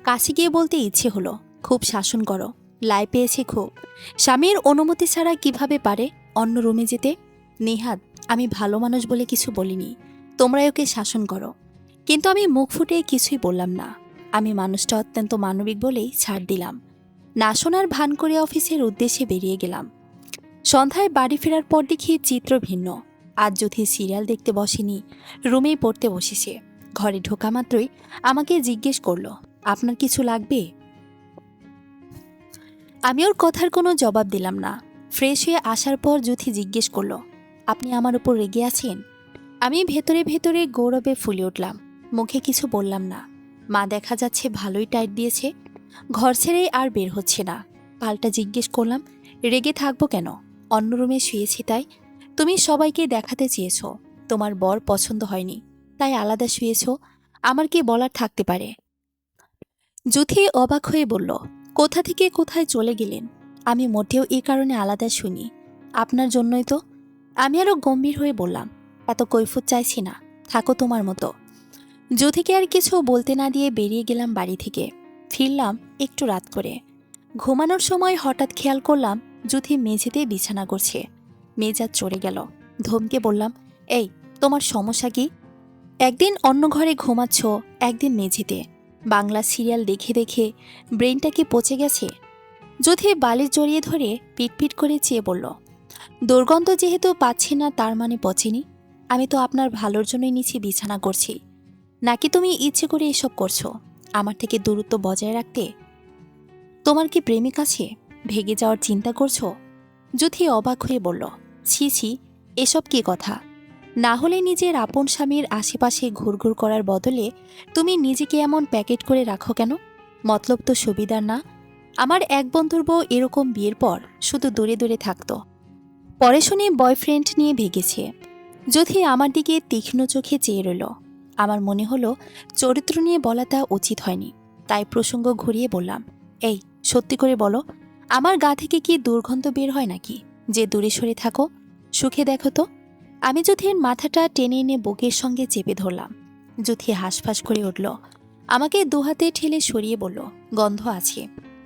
কাছে গিয়ে বলতে ইচ্ছে হলো, খুব শাসন করো, লাই পেয়েছে খুব। স্বামীর অনুমতি ছাড়া কিভাবে পারে অন্য রুমে যেতে? নেহাত আমি ভালো মানুষ বলে কিছু বলিনি, তোমরাই ওকে শাসন করো। কিন্তু আমি মুখ ফুটে কিছুই বললাম না। আমি মানুষটা অত্যন্ত মানবিক বলেই ছাড় দিলাম। না শোনার ভান করে অফিসের উদ্দেশ্যে বেরিয়ে গেলাম। সন্ধ্যায় বাড়ি ফেরার পর দেখি চিত্র ভিন্ন। আজ জ্যোতি সিরিয়াল দেখতে বসেনি, রুমেই পড়তে বসেছে। ঘরে ঢোকা মাত্রই আমাকে জিজ্ঞেস করলো, আপনার কিছু লাগবে? আমি ওর কথার কোনো জবাব দিলাম না। ফ্রেশ হয়ে আসার পর জ্যোতি জিজ্ঞেস করলো, আপনি আমার উপর রেগে আছেন? আমি ভেতরে ভেতরে গৌরবে ফুলে উঠলাম। মুখে কিছু বললাম না। মা দেখা যাচ্ছে ভালোই টাইট দিয়েছে, ঘর ছেড়ে আর বের হচ্ছে না। পাল্টা জিজ্ঞেস করলাম, রেগে থাকবো কেন? অন্য রুমে শুয়েছি তাই? তুমি সবাইকে দেখাতে চেয়েছ তোমার বর পছন্দ হয়নি, তাই আলাদা শুয়েছ। আমার কি বলার থাকতে পারে? যুথি অবাক হয়ে বলল, কোথা থেকে কোথায় চলে গেলেন? আমি মোটেও এই কারণে আলাদা শুনি, আপনার জন্যই তো। আমি আরো গম্ভীর হয়ে বললাম, এত কৈফত চাইছি না, থাকো তোমার মতো। যুথিকে আর কিছু বলতে না দিয়ে বেরিয়ে গেলাম বাড়ি থেকে। ফিরলাম একটু রাত করে। ঘুমানোর সময় হঠাৎ খেয়াল করলাম যুথি মেঝেতে বিছানা করছে। মেজাজ চড়ে গেল। ধমকে বললাম, এই, তোমার সমস্যা কি? একদিন অন্য ঘরে ঘুমাচ্ছ, একদিন মেঝেতে। বাংলা সিরিয়াল দেখে দেখে ব্রেনটা কি পচে গেছে? যুথি বালিশ জড়িয়ে ধরে পিটপিট করে চেয়ে বলল, দুর্গন্ধ যেহেতু পাচ্ছি না তার মানে পচেনি। আমি তো আপনার ভালোর জন্যই নিচে বিছানা করছি। নাকি তুমি ইচ্ছে করে এসব করছো আমার থেকে দূরত্ব বজায় রাখতে? তোমার কি প্রেমিক আছে? ভেগে যাওয়ার চিন্তা করছো? যুথি অবাক হয়ে বলল, ছি ছি, এসব কি কথা? না হলে নিজের আপন স্বামীর আশেপাশে ঘুরঘুর করার বদলে তুমি নিজেকে এমন প্যাকেট করে রাখো কেন? মতলব তো সুবিধার না? আমার এক বন্ধুর বউ এরকম বিয়ের পর শুধু দূরে দূরে থাকতো, পরে শুনে বয়ফ্রেন্ড নিয়ে ভেগেছে। যুথি আমার দিকে তীক্ষ্ণ চোখে চেয়ে রইল। আমার মনে হলো চরিত্র নিয়ে বলাটা উচিত হয়নি, তাই প্রসঙ্গ ঘুরিয়ে বললাম, এই, সত্যি করে বলো, আমার গা থেকে কি দুর্গন্ধ বের হয় নাকি যে দূরে সরে থাকো? সুখে দেখো তো। আমি যুথির মাথাটা টেনে এনে বুকের সঙ্গে চেপে ধরলাম। যুথি হাঁসফাঁস করে উঠল। আমাকে দুহাতে ঠেলে সরিয়ে বলল, গন্ধ আছে,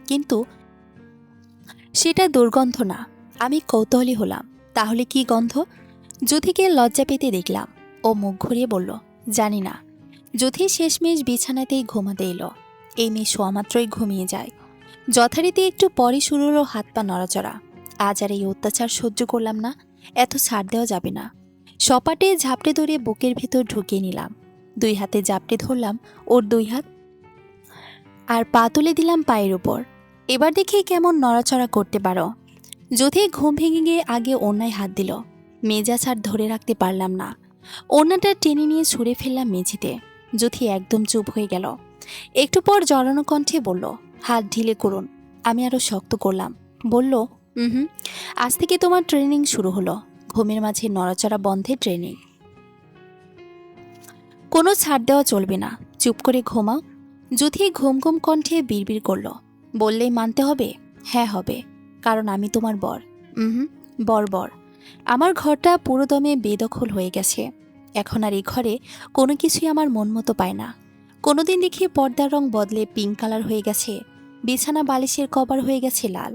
কিন্তু সেটা দুর্গন্ধ না। আমি কৌতূহলী হলাম, তাহলে কি গন্ধ? যুথিকে লজ্জা পেতে দেখলাম। ও মুখ ঘুরিয়ে বলল, জানি না। যুথি শেষমেশ বিছানাতেই ঘুমাতে এলো। এই মেয়ে শোয়া মাত্রই ঘুমিয়ে যায়। যথারীতি একটু পরে শুরু হলো হাত পা নড়াচড়া। আজ আর এই অত্যাচার সহ্য করলাম না, এত ছাড় দেওয়া যাবে না। সপাটে ঝাপটে ধরে বুকের ভেতর ঢুকিয়ে নিলাম। দুই হাতে জাপটে ধরলাম ওর দুই হাত, আর পা তুলে দিলাম পায়ের উপর। এবার দেখি কেমন নড়াচড়া করতে পারো। যুথি ঘুম ভেঙে গিয়ে আগে ওড়নায় হাত দিল। মেজাজ আর ধরে রাখতে পারলাম না। ওড়নাটা টেনে নিয়ে ছুঁড়ে ফেললাম মেঝেতে। যুথি একদম চুপ হয়ে গেল। একটু পর জড়ানো কণ্ঠে বলল, হাত ঢিলে করুন। আমি আরো শক্ত করলাম। বলল, হুম, আজ থেকে তোমার ট্রেনিং শুরু হলো। ঘুমের মাঝে নড়াচড়া বন্ধে ট্রেনিং। কোনো ছাড় দেওয়া চলবে না, চুপ করে ঘুমাও। যুথি ঘুম ঘুম কণ্ঠে বিড়বিড় করল, বললেই মানতে হবে? হ্যাঁ হবে, কারণ আমি তোমার বর। হুম, বর বর। আমার ঘরটা পুরোদমে বেদখল হয়ে গেছে। এখন আর এই ঘরে কোনো কিছুই আমার মন মতো পায় না। কোনোদিন দেখি পর্দার রং বদলে পিঙ্ক কালার হয়ে গেছে, বিছানা বালিশের কভার হয়ে গেছে লাল।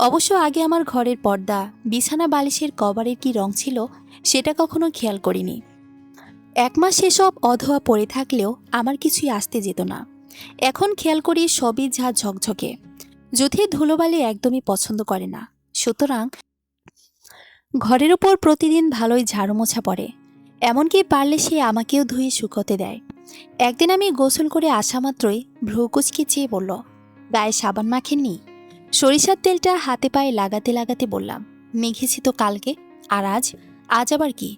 অবশ্য আগে আমার ঘরের পর্দা, বিছানা বালিশের কভারের কি রং ছিল সেটা কখনো খেয়াল করিনি। এক মাস সেসব অধোয়া পড়ে থাকলেও আমার কিছুই আসতে যেত না। এখন খেয়াল করি সবই যা ঝকঝকে। যুথি ধুলোবালি একদমই পছন্দ করে না, সুতরাং ঘরের উপর প্রতিদিন ভালোই ঝাড়ু মোছা পড়ে। এমনকি পারলে সে আমাকেও ধুয়ে শুকোতে দেয়। একদিন আমি গোসল করে আসা মাত্রই ভ্রু কুচকে চেয়ে বলল, গায়ে সাবান মাখেননি? সরিষার তেলটা হাতে পায়ে লাগাতে লাগাতে বললাম, মেঘেছি তো কালকে। আর আজ? আজ আবার কি?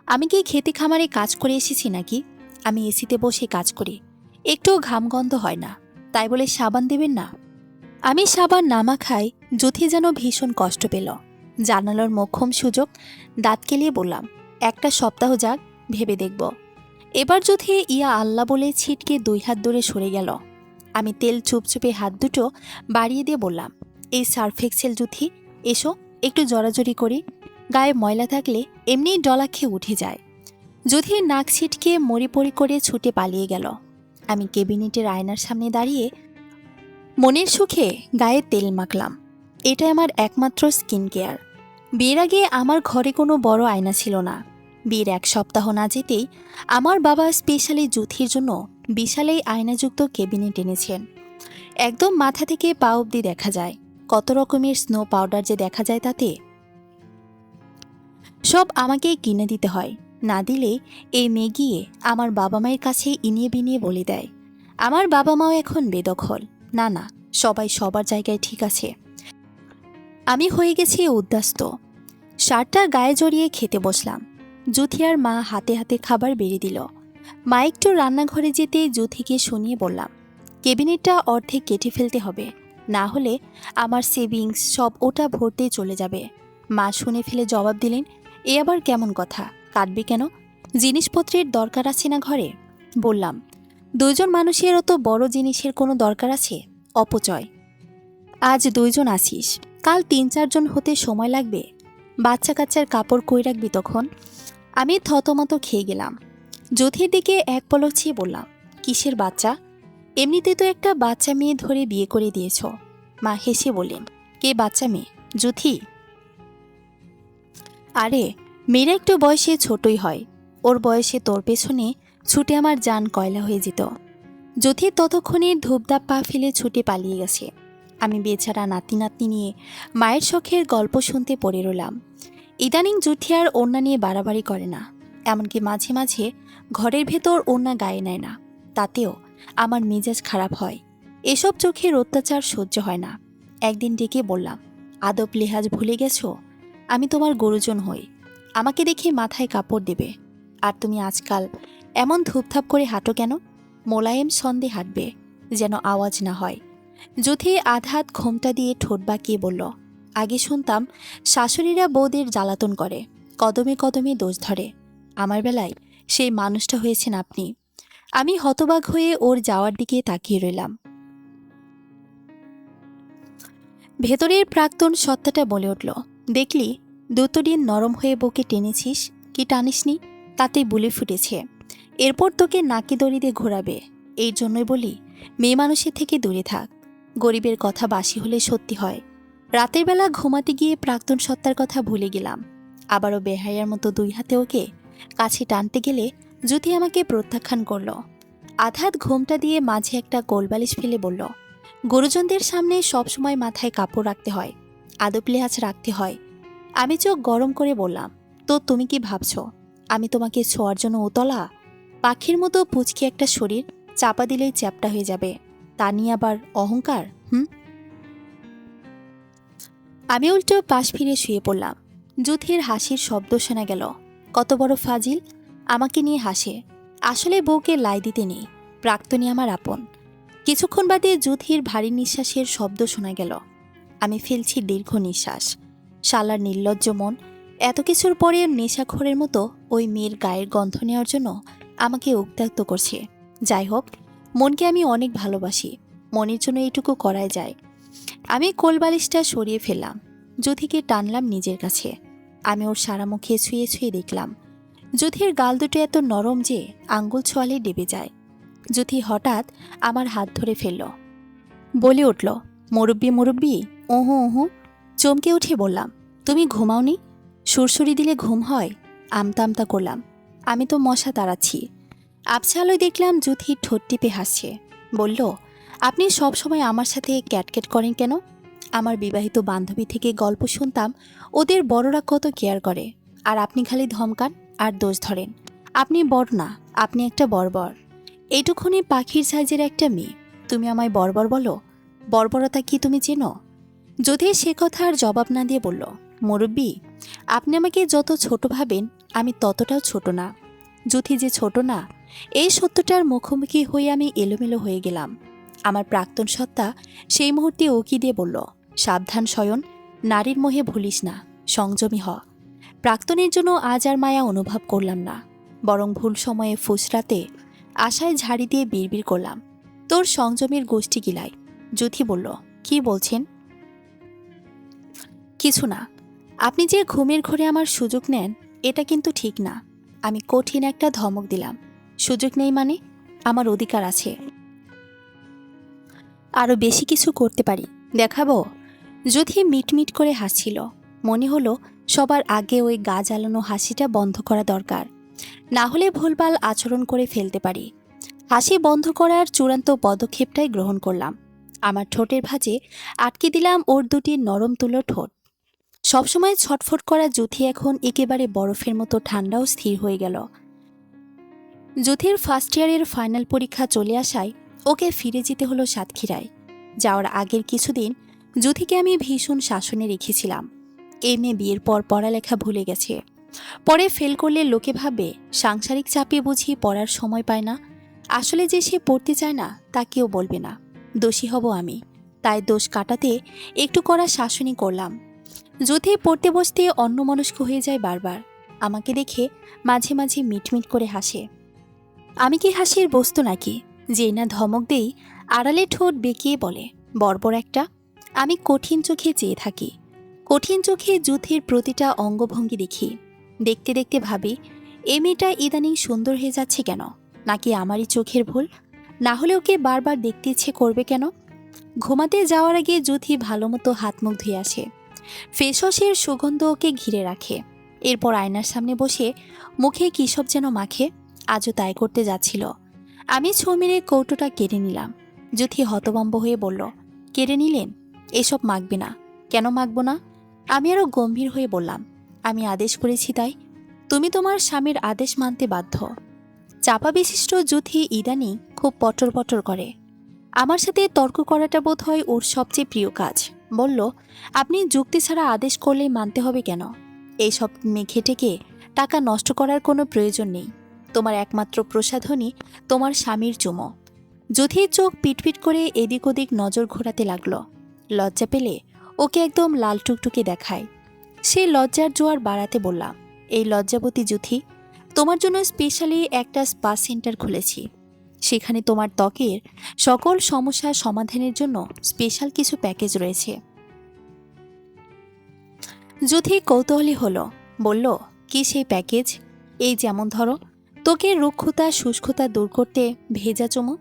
আমি কি খেতে খামারে কাজ করে এসেছি নাকি? আমি এসিতে বসে কাজ করি, একটুও ঘামগন্ধ হয় না, তাই বলে সাবান দেবেন না? আমি সাবান না মাখাই যুথি যেন ভীষণ কষ্ট পেল। জানালার মোক্ষম সুযোগ, দাঁত কেলিয়ে বললাম, একটা সপ্তাহ যাক, ভেবে দেখব। এবার যুথি ইয়া আল্লাহ বলে ছিটকে দুই হাত দূরে সরে গেল। আমি তেল চুপচুপে হাত দুটো বাড়িয়ে দিয়ে বললাম, এই সার্ফ এক্সেল যুথি, এসো একটু জড়াজড়ি করি। গায়ে ময়লা থাকলে এমনিই ডলা খেয়ে উঠে যায়। যুথির নাক ছিটকে মরিপড়ি করে ছুটে পালিয়ে গেল। আমি কেবিনেটের আয়নার সামনে দাঁড়িয়ে মনের সুখে গায়ে তেল মাখলাম। এটা আমার একমাত্র স্কিন কেয়ার। বিয়ের আগে আমার ঘরে কোনো বড় আয়না ছিল না। বিয়ের এক সপ্তাহ না যেতেই আমার বাবা স্পেশালি যুথির জন্য বিশালেই আয়নাযুক্ত কেবিনেট এনেছেন। একদম মাথা থেকে পা অবধি দেখা যায়। কত রকমের স্নো পাউডার যে দেখা যায় তাতে। সব আমাকেই কিনে দিতে হয়, না দিলে এই মেয়ে গিয়ে আমার বাবা মায়ের কাছে ইনিয়ে বিনিয়ে বলে দেয়। আমার বাবা মাও এখন বেদখল। না না, সবাই সবার জায়গায় ঠিক আছে। আমি হয়ে গেছি উদ্বাস্ত। শার্টটা গায়ে জড়িয়ে খেতে বসলাম। যুথি আর মা হাতে হাতে খাবার বেড়ে দিল। মা একটু রান্নাঘরে যেতে যুথিকে শুনিয়ে বললাম, কেবিনেটটা অর্ধেক কেটে ফেলতে হবে, না হলে আমার সেভিংস সব ওটা ভরতেই চলে যাবে। মা শুনে ফেলে জবাব দিলেন, এ আবার কেমন কথা, কাটবে কেন? জিনিসপত্রের দরকার আছে না ঘরে? বললাম, দুইজন মানুষের অত বড় জিনিসের কোনো দরকার আছে? অপচয়। আজ দুইজন আসিস, কাল ৩-৪ জন হতে সময় লাগবে। বাচ্চা কাচ্চার কাপড় কই রাখবি তখন? আমি থতমত খেয়ে গেলাম। যথির দিকে এক পলক চেয়ে বললাম, কিসের বাচ্চা? এমনিতে তো একটা বাচ্চা মেয়ে ধরে বিয়ে করে দিয়েছ। মা হেসে বললেন, কে বাচ্চা মেয়ে? যথি। আরে, মেয়েরা একটু বয়সে ছোটই হয়। ওর বয়সে তোর পেছনে ছুটে আমার জান কয়লা হয়ে যেত। যথি ততক্ষণে ধূপধাপ পা ফেলে ছুটে পালিয়ে গেছে। আমি বেচারা নাতি নাতনি নিয়ে মায়ের শখের গল্প শুনতে পড়ে রইলাম। ইদানিং জুঠি আর ওড়না নিয়ে বাড়াবাড়ি করে না, এমনকি মাঝে মাঝে ঘরের ভেতর ওড়না গায়ে নেয় না। তাতেও আমার মেজাজ খারাপ হয়। এসব চোখের অত্যাচার সহ্য হয় না। একদিন ডেকে বললাম, আদব লেহাজ ভুলে গেছো? আমি তোমার গুরুজন হই, আমাকে দেখে মাথায় কাপড় দেবে। আর তুমি আজকাল এমন ধূপধাপ করে হাঁটো কেন? মোলায়েম ছন্দে হাঁটবে, যেন আওয়াজ না হয়। যথি আধাত ঘোমটা দিয়ে ঠোঁট বাঁকিয়ে বলল, আগে শুনতাম শাশুড়িরা বউদের জ্বালাতন করে, কদমে কদমে দোষ ধরে। আমার বেলায় সেই মানুষটা হয়েছেন আপনি। আমি হতবাক হয়ে ওর যাওয়ার দিকে তাকিয়ে রইলাম। ভেতরের প্রাক্তন সত্তাটা বলে উঠল, দেখলি দুটো দিন নরম হয়ে বউকে টেনেছিস, কি টানিসনি? তাতে বুলি ফুটেছে। এরপর তোকে নাকি দড়ি দিয়ে ঘোরাবে। এই জন্যই বলি, মেয়ে মানুষের থেকে দূরে থাক। গরিবের কথা বাসি হলে সত্যি হয়। রাতের বেলা ঘুমাতে গিয়ে প্রাক্তন সত্তার কথা ভুলে গেলাম। আবারও বেহাইয়ার মতো 2 হাতে ওকে কাছে টানতে গেলে যুথি আমাকে প্রত্যাখ্যান করল। আধাত ঘোমটা দিয়ে মাঝে একটা কোলবালিশ ফেলে বলল, গুরুজনদের সামনে সবসময় মাথায় কাপড় রাখতে হয়, আদব লেহাজ রাখতে হয়। আমি চোখ গরম করে বললাম, তো তুমি কি ভাবছো আমি তোমাকে ছোঁয়ার জন্য উতলা? পাখির মতো পুচকি একটা শরীর, চাপা দিলেই চ্যাপ্টা হয়ে যাবে। তা নিয়ে আবার অহংকার? আমি উল্টো পাশ ফিরে শুয়ে পড়লাম। যুথির হাসির শব্দ শোনা গেল। কত বড় ফাজিল, আমাকে নিয়ে হাসে। আসলে বউকে লাই দিতে নেই, প্রাক্তনী আমার আপন। কিছুক্ষণ বাদে যুথির ভারী নিঃশ্বাসের শব্দ শোনা গেল। আমি ফেলছি দীর্ঘ নিঃশ্বাস। শালার নির্লজ্জ মন এত কিছুর পরে নেশাখোরের মতো ওই মেয়ের গায়ের গন্ধ নেওয়ার জন্য আমাকে উত্ত্যক্ত করছে। যাই হোক, মনকে আমি অনেক ভালোবাসি, মনের জন্য এইটুকু করাই যায়। আমি কোলবালিশটা সরিয়ে ফেললাম, যুথিকে টানলাম নিজের কাছে। আমি ওর সারা মুখে ছুঁয়ে ছুঁয়ে দেখলাম। যুথির গাল দুটো এত নরম যে আঙ্গুল ছোঁয়ালে ডেবে যায়। যুথি হঠাৎ আমার হাত ধরে ফেলল, বলে উঠল, মুরব্বি মুরব্বি, ওহো ওহো। চমকে উঠে বললাম, তুমি ঘুমাওনি? সুরসুরি দিলে ঘুম হয়? আমতা আমতা করলাম, আমি তো মশা তাড়াচ্ছি। আবছা আলোয় দেখলাম যুথি ঠোঁট টিপে হাসছে। বলল, আপনি সব সময় আমার সাথে ক্যাটক্যাট করেন কেন? আমার বিবাহিত বান্ধবী থেকে গল্প শুনতাম ওদের বড়রা কত কেয়ার করে, আর আপনি খালি ধমকান আর দোষ ধরেন। আপনি বড় না, আপনি একটা বর্বর। এইটুকুনি পাখির সাইজের একটা মেয়ে, তুমি আমায় বর্বর বলো? বর্বরতা কি তুমি চেনো? যদি সে কথা আর জবাব না দিয়ে বলল, মুরব্বি, আপনি আমাকে যত ছোট ভাবেন আমি ততটাও ছোট না। যুথি যে ছোট না, এই সত্যটার মুখোমুখি হয়ে আমি এলোমেলো হয়ে গেলাম। আমার প্রাক্তন সত্তা সেই মুহূর্তে উকি দিয়ে বলল, সাবধান শয়ন, নারীর মোহে ভুলিস না, সংযমী হ। প্রাক্তনের জন্য আজ আর মায়া অনুভব করলাম না, বরং ভুল সময়ে ফুসরাতে আশায় ঝাড়ি দিয়ে বিড়বিড় করলাম, তোর সংযমের গোষ্ঠী গিলাই। যুথি বলল, কি বলছেন? কিছু না। আপনি যে ঘুমের ঘোরে আমার সুযোগ নেন, এটা কিন্তু ঠিক না। আমি কঠিন একটা ধমক দিলাম, সুযোগ নেই মানে? আমার অধিকার আছে, আরও বেশি কিছু করতে পারি, দেখাবো। যুথি মিটমিট করে হাসছিল। মনে হলো সবার আগে ওই গা জ্বালানো হাসিটা বন্ধ করা দরকার, না হলে ভুলভাল আচরণ করে ফেলতে পারি। হাসি বন্ধ করার চূড়ান্ত পদক্ষেপটাই গ্রহণ করলাম। আমার ঠোঁটের ভাঁজে আটকে দিলাম ওর দুটি নরম তুলো ঠোঁট। সবসময় ছটফট করা যুথি এখন একেবারে বরফের মতো ঠান্ডা ও স্থির হয়ে গেল। যুথির ফার্স্ট ইয়ারের ফাইনাল পরীক্ষা চলে আসায় ওকে ফিরে যেতে হলো সাতক্ষীরায়। যাওয়ার আগের কিছুদিন যুথিকে আমি ভীষণ শাসনে রেখেছিলাম। এই মেয়ে বিয়ের পর পড়ালেখা ভুলে গেছে, পরে ফেল করলে লোকে ভাববে সাংসারিক চাপে বুঝি পড়ার সময় পায় না। আসলে যে সে পড়তে চায় না তা কেউ বলবে না, দোষী হব আমি। তাই দোষ কাটাতে একটু করা শাসনই করলাম। যুথি পড়তে বসতে অন্যমনস্ক হয়ে যায় বারবার। আমাকে দেখে মাঝে মাঝে মিটমিট করে হাসে। আমি কি হাসির বস্তু নাকি? যেই না ধমক দেই, আড়ালে ঠোঁট বেঁকিয়ে বলে, বর্বর একটা। আমি কঠিন চোখে চেয়ে থাকি। কঠিন চোখে যুথির প্রতিটা অঙ্গভঙ্গি দেখি। দেখতে দেখতে ভাবি, এ মেয়েটা ইদানিং সুন্দর হয়ে যাচ্ছে কেন? নাকি আমারই চোখের ভুল? না হলে ওকে বারবার দেখতে ইচ্ছে করবে কেন? ঘুমাতে যাওয়ার আগে যুথি ভালোমতো হাত মুখ ধুয়ে আসে। ফেসওয়াশের সুগন্ধ ওকে ঘিরে রাখে। এরপর আয়নার সামনে বসে মুখে কী সব যেন মাখে। আজও তাই করতে যাচ্ছিল। আমি ছোঁ মেরে কৌটোটা কেড়ে নিলাম। যুথি হতভম্ব হয়ে বলল, কেড়ে নিলেন? এসব মাখবে না। কেন মাখব না? আমি আরও গম্ভীর হয়ে বললাম, আমি আদেশ করেছি তাই। তুমি তোমার স্বামীর আদেশ মানতে বাধ্য। চাপা বিশিষ্ট যুথি ইদানি খুব পটর পটর করে। আমার সাথে তর্ক করাটা বোধ হয় ওর সবচেয়ে প্রিয় কাজ। বলল, আপনি যুক্তি ছাড়া আদেশ করলেই মানতে হবে কেন? এইসব মেখে টেকে টাকা নষ্ট করার কোনো প্রয়োজন নেই। তোমার একমাত্র প্রসাধনী তোমার স্বামীর চুমো। যুথির চোখ পিটপিট করে এদিক ওদিক নজর ঘোরাতে লাগলো। লজ্জা পেলে ওকে একদম লাল টুকটুকে দেখায়। সে লজ্জার জোয়ার বাড়াতে বললাম, এই লজ্জাবতী যুথি, তোমার জন্য স্পেশালি একটা স্পা সেন্টার খুলেছি। সেখানে তোমার ত্বকের সকল সমস্যার সমাধানের জন্য স্পেশাল কিছু প্যাকেজ রয়েছে। যুথি কৌতূহলী হলো, বলল, কি সেই প্যাকেজ? এই যেমন ধরো, ত্বকের রুক্ষতা শুষ্কতা দূর করতে ভেজা চুমো,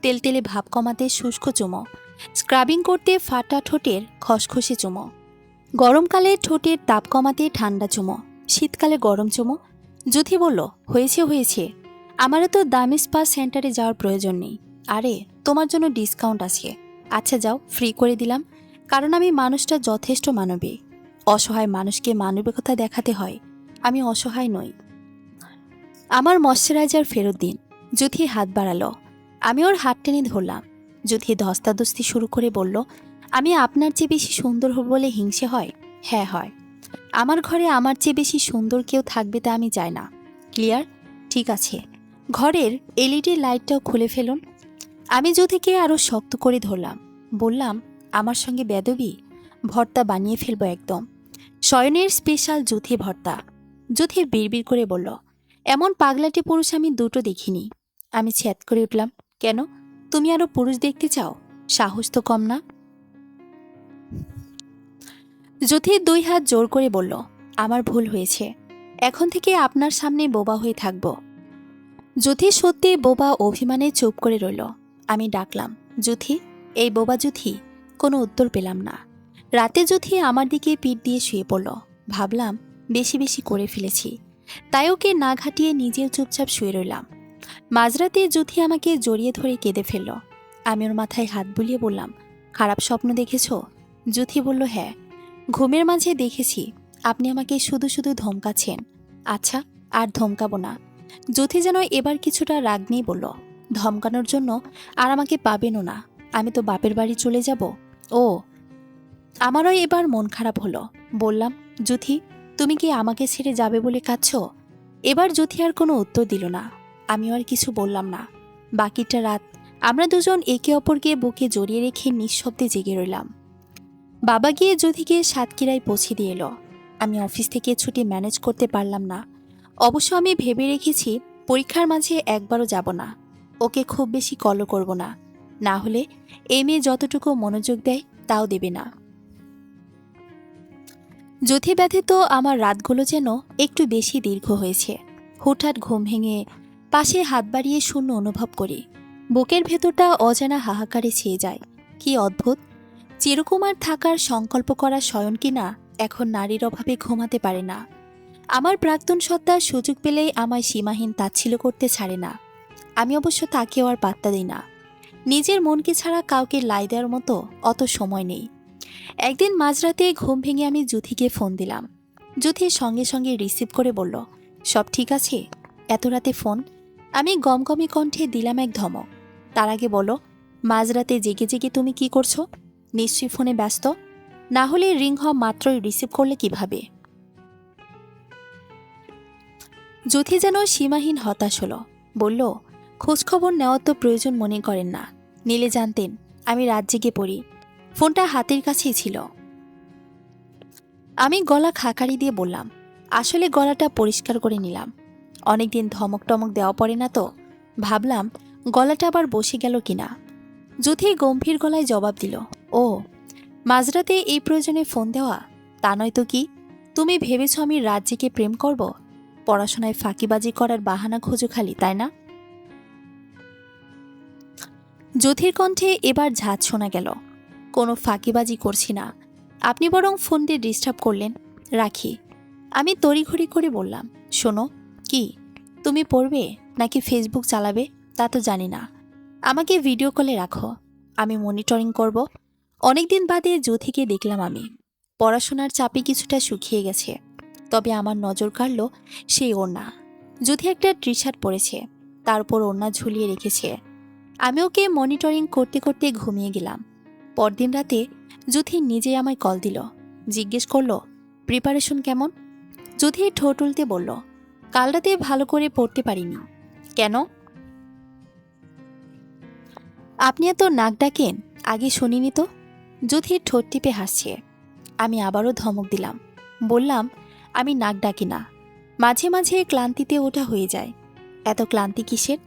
তেলতেলে ভাব কমাতে শুষ্ক চুমো, স্ক্রাবিং করতে ফাটা ঠোঁটের খসখসে চুমো, গরমকালে ঠোঁটের তাপ কমাতে ঠান্ডা চুমো, শীতকালে গরম চুমো। যুথি বলল, হয়েছে হয়েছে, আমারও তো দামি স্পা সেন্টারে যাওয়ার প্রয়োজন নেই। আরে, তোমার জন্য ডিসকাউন্ট আছে। আচ্ছা যাও, ফ্রি করে দিলাম। কারণ আমি মানুষটা যথেষ্ট মানবিক। অসহায় মানুষকে মানবিকতা দেখাতে হয়। আমি অসহায় নই। আমার ময়শ্চারাইজার ফেরত দিন। যুথি হাত বাড়ালো। আমি ওর হাত টেনে ধরলাম। যুথি ধস্তাধস্তি শুরু করে বলল, আমি আপনার চেয়ে বেশি সুন্দর হব বলে হিংসে হয়? হ্যাঁ হয়। আমার ঘরে আমার চেয়ে বেশি সুন্দর কেউ থাকবে তা আমি চাই না। ক্লিয়ার? ঠিক আছে, ঘরের এলইডি লাইটটাও খুলে ফেলুন। আমি যুথিকে আরও শক্ত করে ধরলাম। বললাম, আমার সঙ্গে বেদবি? ভর্তা বানিয়ে ফেলবো একদম। শয়নের স্পেশাল যুথি ভর্তা। যুথি বিড়বিড় করে বলল, এমন পাগলাটে পুরুষ আমি দুটো দেখিনি। আমি ছ্যাদ করে উঠলাম, কেন? তুমি আরো পুরুষ দেখতে চাও? সাহস তো কম না। যুথি দুই হাত জোর করে বলল, আমার ভুল হয়েছে। এখন থেকে আপনার সামনে বোবা হয়ে থাকব। যুথি সত্যি বোবা অভিমানে চুপ করে রইল। আমি ডাকলাম, যুথি, এই বোবা যুথি। কোনো উত্তর পেলাম না। রাতে যুথি আমার দিকে পিঠ দিয়ে শুয়ে পড়ল। ভাবলাম, বেশি বেশি করে ফেলেছি, তাই ওকে না ঘাটিয়ে নিজেও চুপচাপ শুয়ে রইলাম। মাঝরাতে যুথি আমাকে জড়িয়ে ধরে কেঁদে ফেলল। আমি ওর মাথায় হাত বুলিয়ে বললাম, খারাপ স্বপ্ন দেখেছ? যুথি বলল, হ্যাঁ, ঘুমের মাঝে দেখেছি আপনি আমাকে শুধু শুধু ধমকাচ্ছেন। আচ্ছা, আর ধমকাবো না। যুথি যেন এবার কিছুটা রাগ নিয়ে বলল, ধমকানোর জন্য আর আমাকে পাবেনও না। আমি তো বাপের বাড়ি চলে যাব। ও, আমারও এবার মন খারাপ হলো। বললাম, যুথি, তুমি কি আমাকে ছেড়ে যাবে বলে কাঁদছ? এবার যুথি আর কোনো উত্তর দিল না। আমিও আর কিছু বললাম না। বাকিটা রাত আমরা দুজন একে অপরকে বুকে জড়িয়ে রেখে নিঃশব্দে জেগে রইলাম। বাবা গিয়ে যুথিকে সাতক্ষীরায় পৌঁছে দিয়ে এলো। আমি অফিস থেকে ছুটি ম্যানেজ করতে পারলাম না। অবশ্য আমি ভেবে রেখেছি পরীক্ষার মাঝে একবারও যাব না। ওকে খুব বেশি কলও করব না। না হলে এই মেয়ে যতটুকু মনোযোগ দেয় তাও দেবে না। যুথি ব্যথিত আমার রাতগুলো যেন একটু বেশি দীর্ঘ হয়েছে। হুটহাট ঘুম ভেঙে পাশে হাত বাড়িয়ে শূন্য অনুভব করি। বুকের ভেতরটা অজানা হাহাকারে ছেয়ে যায়। কি অদ্ভুত! চিরকুমার থাকার সংকল্প করা শয়ন কিনা এখন নারীর অভাবে ঘুমাতে পারে না। আমার প্রাক্তন সত্তা সুযোগ পেলেই আমায় সীমাহীন তাচ্ছিল্য করতে ছাড়ে না। আমি অবশ্য তাকেও আর পাত্তা দিই না। নিজের মনকে ছাড়া কাউকে লাই দেওয়ার মতো অত সময় নেই। একদিন মাঝরাতে ঘুম ভেঙে আমি যুথিকে ফোন দিলাম। যুথি সঙ্গে সঙ্গে রিসিভ করে বলল, সব ঠিক আছে? এত রাতে ফোন? আমি গমগমে কণ্ঠে দিলাম এক ধমক। তার আগে বলো, মাঝরাতে জেগে জেগে তুমি কি করছো? নিশ্চয়ই ফোনে ব্যস্ত। না হলে রিং হওয়া মাত্রই রিসিভ করলে কিভাবে? যুথি যেন সীমাহীন হতাশ হলো। বলল, খোঁজখবর নেওয়া তো প্রয়োজন মনে করেন না। নিলে জানতেন আমি রাত জেগে পড়ি। ফোনটা হাতের কাছেই ছিল। আমি গলা খাকারি দিয়ে বললাম, আসলে গলাটা পরিষ্কার করে নিলাম। অনেকদিন ধমক টমক দেওয়া পড়ে না তো। ভাবলাম গলাটা আবার বসে গেল কিনা। যুথি গম্ভীর গলায় জবাব দিল, ও মাঝরাতে এই প্রয়োজনে ফোন দেওয়া? তা নয়তো কি? তুমি ভেবেছ আমি রাত জেগে প্রেম করব? পড়াশোনায় ফাঁকিবাজি করার বাহানা খোঁজো খালি, তাই না? যুথির কণ্ঠে এবার ঝাঁজ শোনা গেল। কোনো ফাঁকিবাজি করছি না, আপনি বরং ফোন দিয়ে ডিস্টার্ব করলেন। রাখি। আমি তড়িঘড়ি করে বললাম, শোনো, কি তুমি পড়বে নাকি ফেসবুক চালাবে তা তো জানি না, আমাকে ভিডিও কলে রাখো, আমি মনিটরিং করব। অনেকদিন বাদে যুথিকে দেখলাম আমি। পড়াশোনার চাপে কিছুটা শুকিয়ে গেছে, তবে আমার নজর কাড়ল সেই ওড়না। যুথি একটা টি শার্ট পরেছে, তারপর ওড়না ঝুলিয়ে রেখেছে। আমি ওকে মনিটরিং করতে করতে ঘুমিয়ে গেলাম। পরদিন রাতে যুথি নিজে আমায় কল দিল, জিজ্ঞেস করলো প্রিপারেশন কেমন। যুথি ঠোঁট উল্টে বলল, কাল রাতে ভালো করে পড়তে পারিনি। কেন? আপনি এত নাক ডাকেন, আগে শুনিনি তো। যুথি ঠোঁট টিপে হাসছে। আমি আবারও ধমক দিলাম, বললাম, আমি নাক ডাকি না, মাঝে মাঝে ক্লান্তিতে ওটা হয়ে যায়। এত ক্লান্তি কিসের?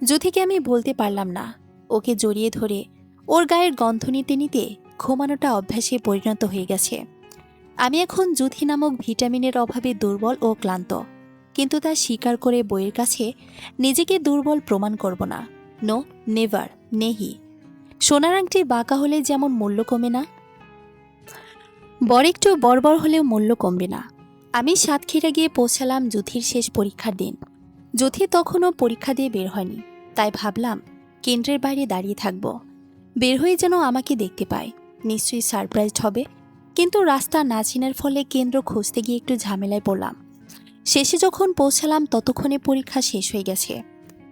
যুথিকে আমি বলতে পারলাম না। ওকে জড়িয়ে ধরে ওর গায়ের গন্ধ নিতে নিতে ঘুমানোটা অভ্যাসে পরিণত হয়ে গেছে। আমি এখন যুথি নামক ভিটামিনের অভাবে দুর্বল ও ক্লান্ত, কিন্তু তা স্বীকার করে বইয়ের কাছে নিজেকে দুর্বল প্রমাণ করব না। নো, নেভার, নেহি। সোনার আংটি বাঁকা হলে যেমন মূল্য কমে না, বর একটু বর্বর হলেও মূল্য কমবে না। আমি সাতক্ষীরা গিয়ে পৌঁছালাম যুথির শেষ পরীক্ষার দিন। যুথি তখনও পরীক্ষা দিয়ে বের হয়নি, তাই ভাবলাম কেন্দ্রের বাইরে দাঁড়িয়ে থাকব। বের হয়ে যেন আমাকে দেখতে পায়, নিশ্চয়ই সারপ্রাইজড হবে। কিন্তু রাস্তা না চেনার ফলে কেন্দ্র খুঁজতে গিয়ে একটু ঝামেলায় পড়লাম। শেষে যখন পৌঁছালাম ততক্ষণে পরীক্ষা শেষ হয়ে গেছে।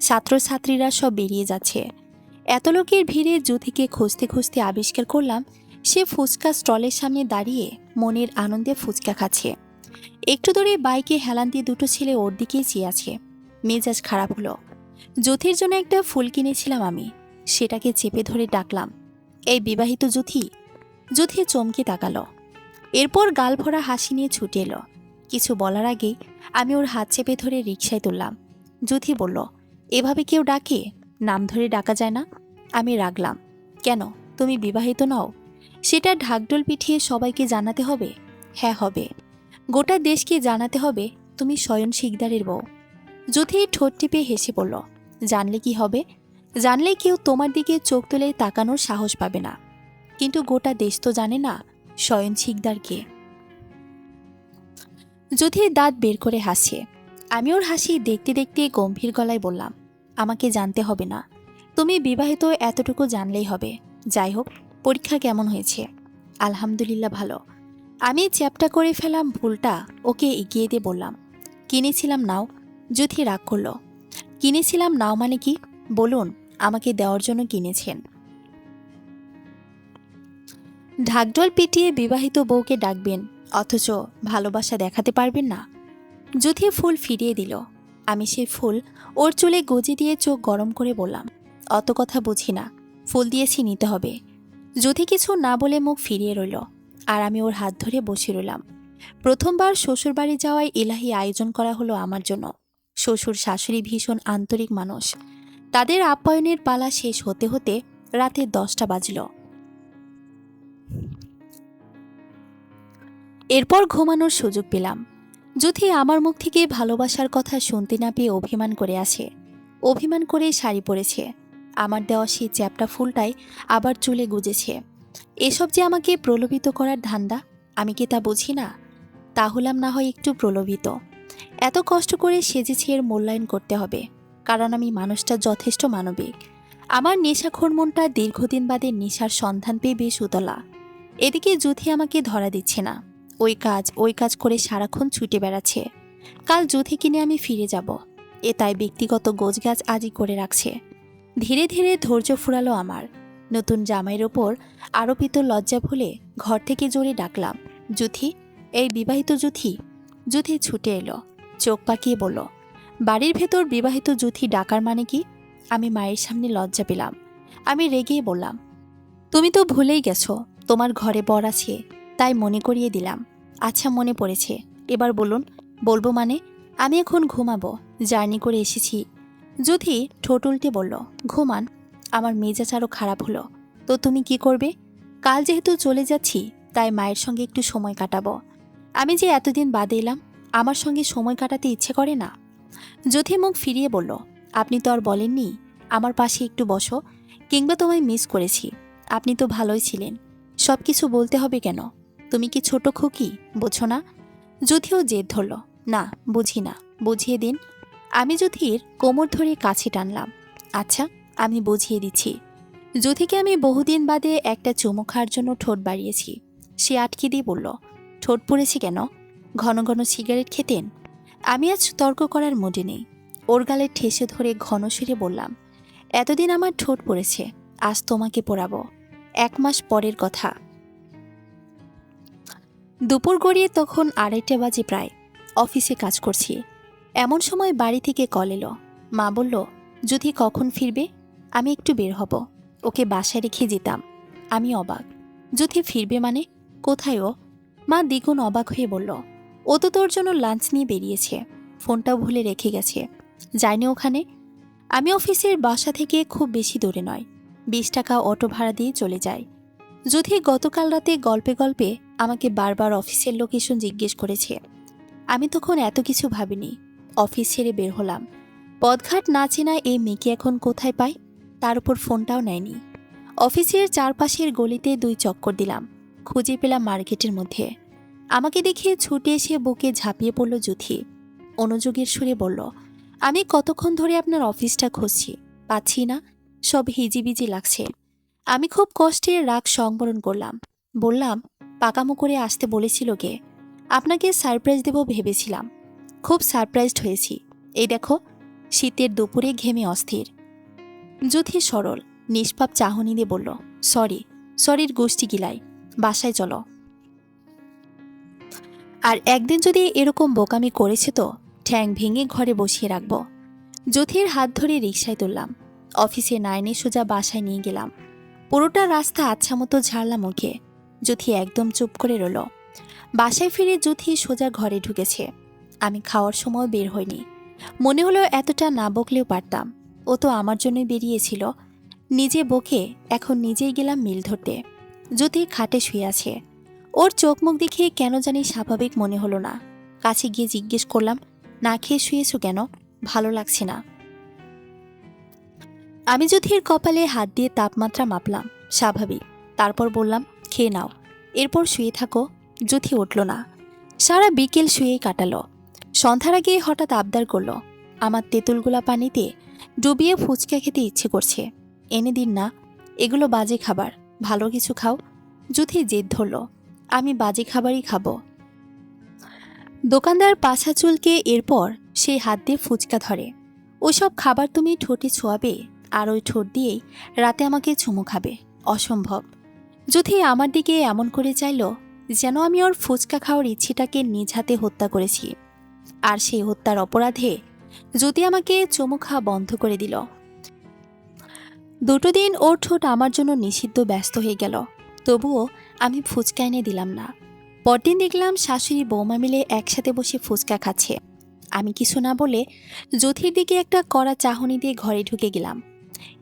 ছাত্রছাত্রীরা সব বেরিয়ে যাচ্ছে। এত লোকের ভিড়ে যুথিকে খুঁজতে খুঁজতে আবিষ্কার করলাম সে ফুচকা স্টলের সামনে দাঁড়িয়ে মনের আনন্দে ফুচকা খাচ্ছে। একটু দূরে বাইকে হেলান দিয়ে দুটো ছেলে ওর দিকেই চেয়ে আছে। মেজাজ খারাপ হলো। যুথির জন্য একটা ফুল কিনেছিলাম আমি, সেটাকে চেপে ধরে ডাকলাম, এই বিবাহিত যুথি। যুথি চমকে তাকালো, এরপর গাল ভরা হাসি নিয়ে ছুটে এলো। কিছু বলার আগেই আমি ওর হাত চেপে ধরে রিকশায় তুললাম। যুথি বলল, এভাবে কেউ ডাকে? নাম ধরে ডাকা যায় না। আমি রাগলাম, কেন, তুমি বিবাহিত নও? সেটা ঢাকঢোল পিটিয়ে সবাইকে জানাতে হবে? হ্যাঁ হবে, গোটা দেশকে জানাতে হবে তুমি শয়ন শিকদারের বউ। যুথি ঠোঁট টিপে হেসে বলল, জানলে কি হবে? জানলে কেউ তোমার দিকে চোখ তুলে তাকানোর সাহস পাবে না, কিন্তু গোটা দেশ তো জানে না শয়ন শিকদার কে। যুথি দাঁত বের করে হাসে। আমি ওর হাসি দেখতে দেখতে গম্ভীর গলায় বললাম, আমাকে জানতে হবে না, তুমি বিবাহিত এতটুকু জানলেই হবে। যাই হোক, পরীক্ষা কেমন হয়েছে? আলহামদুলিল্লাহ ভালো। আমি চ্যাপ্টা করে ফেলাম ভুলটা ওকে এগিয়ে দিয়ে বললাম, কিনেছিলাম নাও। যুথি রাগ করল, কিনেছিলাম নাও মানে কি? বলুন, আমাকে দেওয়ার জন্য কিনেছেন? ঢাকঢোল পিটিয়ে বিবাহিত বউকে ডাকবেন, অথচ ভালোবাসা দেখাতে পারবেন না? যুথি ফুল ফিরিয়ে দিল। আমি সেই ফুল ওর চুলে গজে দিয়ে চোখ গরম করে বললাম, অত কথা বুঝি না, ফুল দিয়েছি নিতে হবে। যুথি কিছু না বলে মুখ ফিরিয়ে রইল, আর আমি ওর হাত ধরে বসে রইলাম। প্রথমবার শ্বশুরবাড়ি যাওয়ায় ইলাহি আয়োজন করা হলো আমার জন্য। শ্বশুর শাশুড়ি ভীষণ আন্তরিক মানুষ। তাদের আপ্যায়নের পালা শেষ হতে হতে রাতে 10টা বাজল। এরপর ঘুমানোর সুযোগ পেলাম। যুথি আমার মুখ থেকে ভালোবাসার কথা শুনতে না পেয়ে অভিমান করে আসে। অভিমান করে শাড়ি পরেছে। আমার দেওয়া সেই চ্যাপ্টা ফুলটাই আবার চুলে গুজেছে। এসব যে আমাকে প্রলোভিত করার ধান্দা, আমি কি তা বুঝি না? তা হলাম না হয় একটু প্রলোভিত। এত কষ্ট করে সেজেছি এর মূল্যায়ন করতে হবে, কারণ আমি মানুষটা যথেষ্ট মানবিক। আমার নেশাখোর মনটা দীর্ঘদিন বাদে নেশার সন্ধান পেয়ে বেশ উতলা। এদিকে যুথি আমাকে ধরা দিচ্ছে না, ওই কাজ করে সারাক্ষণ ছুটে বেড়াচ্ছে। কাল যুথি কিনে আমি ফিরে যাব, এ তাই ব্যক্তিগত গোছগাছ আজই করে রাখছে। ধীরে ধীরে ধৈর্য ফুরালো আমার। নতুন জামাইয়ের ওপর আরোপিত লজ্জা ভুলে ঘর থেকে জোরে ডাকলাম, যুথি, এই বিবাহিত যুথি। যুথি ছুটে এলো, চোখ পাকিয়ে বলল, বাড়ির ভেতর বিবাহিত যুথি ডাকার মানে কি? আমি মায়ের সামনে লজ্জা পেলাম। আমি রেগেই বললাম, তুমি তো ভুলেই গেছো তোমার ঘরে বর আছে, তাই মনে করিয়ে দিলাম। আচ্ছা, মনে পড়েছে, এবার বলুন। বলবো মানে? আমি এখন ঘুমাবো, জার্নি করে এসেছি। যুথি ঠোঁট উল্টে বলল, ঘুমান। আমার মেজাজ আরও খারাপ হলো। তো তুমি কি করবে? কাল যেহেতু চলে যাচ্ছি, তাই মায়ের সঙ্গে একটু সময় কাটাবো। আমি যে এতদিন বাদে এলাম, আমার সঙ্গে সময় কাটাতে ইচ্ছে করে না। যথি মুখ ফিরিয়ে বলল, আপনি তো আর বলেননি আমার পাশে একটু বসো, কিংবা তোমায় মিস করেছি। আপনি তো ভালোই ছিলেন, সব কিছু বলতে হবে কেন? তুমি কি ছোট খুকি, বোঝো না? যথিও জেদ ধরল, না বুঝি না, বুঝিয়ে দিন। আমি যথির কোমর ধরে কাছে টানলাম। আচ্ছা, আমি বুঝিয়ে দিচ্ছি। যথিকে আমি বহুদিন বাদে একটা চুমু খাওয়ার জন্য ঠোঁট বাড়িয়েছি। সে আটকে দিয়ে বলল, ঠোঁট পড়েছে কেন? ঘন ঘন সিগারেট খেতেন? আমি আজ তর্ক করার মুডে নেই। ওর গালে ঠেসে ধরে ঘন সুরে বললাম, এতদিন আমার ঠোঁট পড়েছে, আজ তোমাকে পড়াবো। 1 মাস পরের কথা। দুপুর গড়িয়ে তখন 2:30 বাজে প্রায়। অফিসে কাজ করছি। এমন সময় বাড়ি থেকে কল এলো। মা বলল, যথি কখন ফিরবে? আমি একটু বের হব, ওকে বাসায় রেখে যেতাম। আমি অবাক। যথি ফিরবে মানে? কোথায় ও? মা দ্বিগুণ অবাক হয়ে বলল, ও তো তোর জন্য লাঞ্চ নিয়ে বেরিয়েছে, ফোনটাও ভুলে রেখে গেছে। যায়নি ওখানে? আমি অফিসের বাসা থেকে খুব বেশি দূরে নয়, 20 টাকা অটো ভাড়া দিয়ে চলে যাই। যথি গতকাল রাতে গল্পে গল্পে আমাকে বারবার অফিসের লোকেশন জিজ্ঞেস করেছে। আমি তখন এত কিছু ভাবিনি। অফিস ছেড়ে বের হলাম। পথঘাট না চেনা এই মেয়েকে এখন কোথায় পাই? তার উপর ফোনটাও নেয়নি। অফিসের চারপাশের গলিতে 2 চক্কর দিলাম, খুঁজে পেলাম মার্কেটের মধ্যে। আমাকে দেখে ছুটে এসে বুকে ঝাঁপিয়ে পড়ল যথি। অনুযোগের সুরে বলল, আমি কতক্ষণ ধরে আপনার অফিসটা খুঁজছি, পাচ্ছি না, সব হিজিবিজি লাগছে। আমি খুব কষ্টে রাগ সংবরণ করলাম। বললাম, পাকামো করে আসতে বলেছিল কে? আপনাকে সারপ্রাইজ দেব ভেবেছিলাম। খুব সারপ্রাইজড হয়েছি। এই দেখো, শীতের দুপুরে ঘেমে অস্থির। যথি সরল নিষ্পাপ চাহনি দিয়ে বলল, সরির গোষ্ঠী গিলাই, বাসায় চলো। আর একদিন যদি এরকম বোকামি করেছে তো ঠ্যাং ভেঙে ঘরে বসিয়ে রাখব। যথির হাত ধরে রিকশায় তুললাম। অফিসে না এনে সোজা বাসায় নিয়ে গেলাম। পুরোটা রাস্তা আচ্ছা মতো ঝাড়লাম ওকে। যথি একদম চুপ করে রইল। বাসায় ফিরে যথি সোজা ঘরে ঢুকেছে। আমি খাওয়ার সময় বের হইনি। মনে হলো এতটা না বকলেও পারতাম। ও তো আমার জন্যই বেরিয়েছিল। নিজে বকে এখন নিজেই গেলাম মিল ধরতে। যথি খাটে শুয়ে আছে। ওর চোখ মুখ দেখে কেন জানি স্বাভাবিক মনে হলো না। কাছে গিয়ে জিজ্ঞেস করলাম, না খেয়ে শুয়েছো কেন? ভালো লাগছে না। আমি যথির কপালে হাত দিয়ে তাপমাত্রা মাপলাম, স্বাভাবিক। তারপর বললাম, খেয়ে নাও, এরপর শুয়ে থাকো। যথি উঠল না। সারা বিকেল শুয়েই কাটালো। সন্ধ্যার আগে হঠাৎ আবদার করলো, আমার তেঁতুলগুলা পানিতে ডুবিয়ে ফুচকা খেতে ইচ্ছে করছে, এনে দিন না। এগুলো বাজে খাবার, ভালো কিছু খাও। যথি জেদ ধরল, আমি বাজে খাবারই খাবো। দোকানদার পাছা চুলকে এরপর সেই হাত দিয়ে ফুচকা ধরে। ওসব খাবার তুমি ঠোঁটে ছোঁয়াবে, আর ওই ঠোঁট দিয়েই রাতে আমাকে চুমু খাবে? অসম্ভব। যথি আমার দিকে এমন করে চাইল যেন আমি ওর ফুচকা খাওয়ার ইচ্ছেটাকে নিজ হাতে হত্যা করেছি। আর সেই হত্যার অপরাধে যতি আমাকে চুমু খাওয়া বন্ধ করে দিল। 2 দিন ওর ঠোঁট আমার জন্য নিষিদ্ধ ব্যস্ত হয়ে গেল। তবুও আমি ফুচকা এনে দিলাম না। পরদিন দেখলাম শাশুড়ি বৌমা মিলে একসাথে বসে ফুচকা খাচ্ছে। আমি কিছু না বলে যথির দিকে একটা কড়া চাহনি দিয়ে ঘরে ঢুকে গেলাম।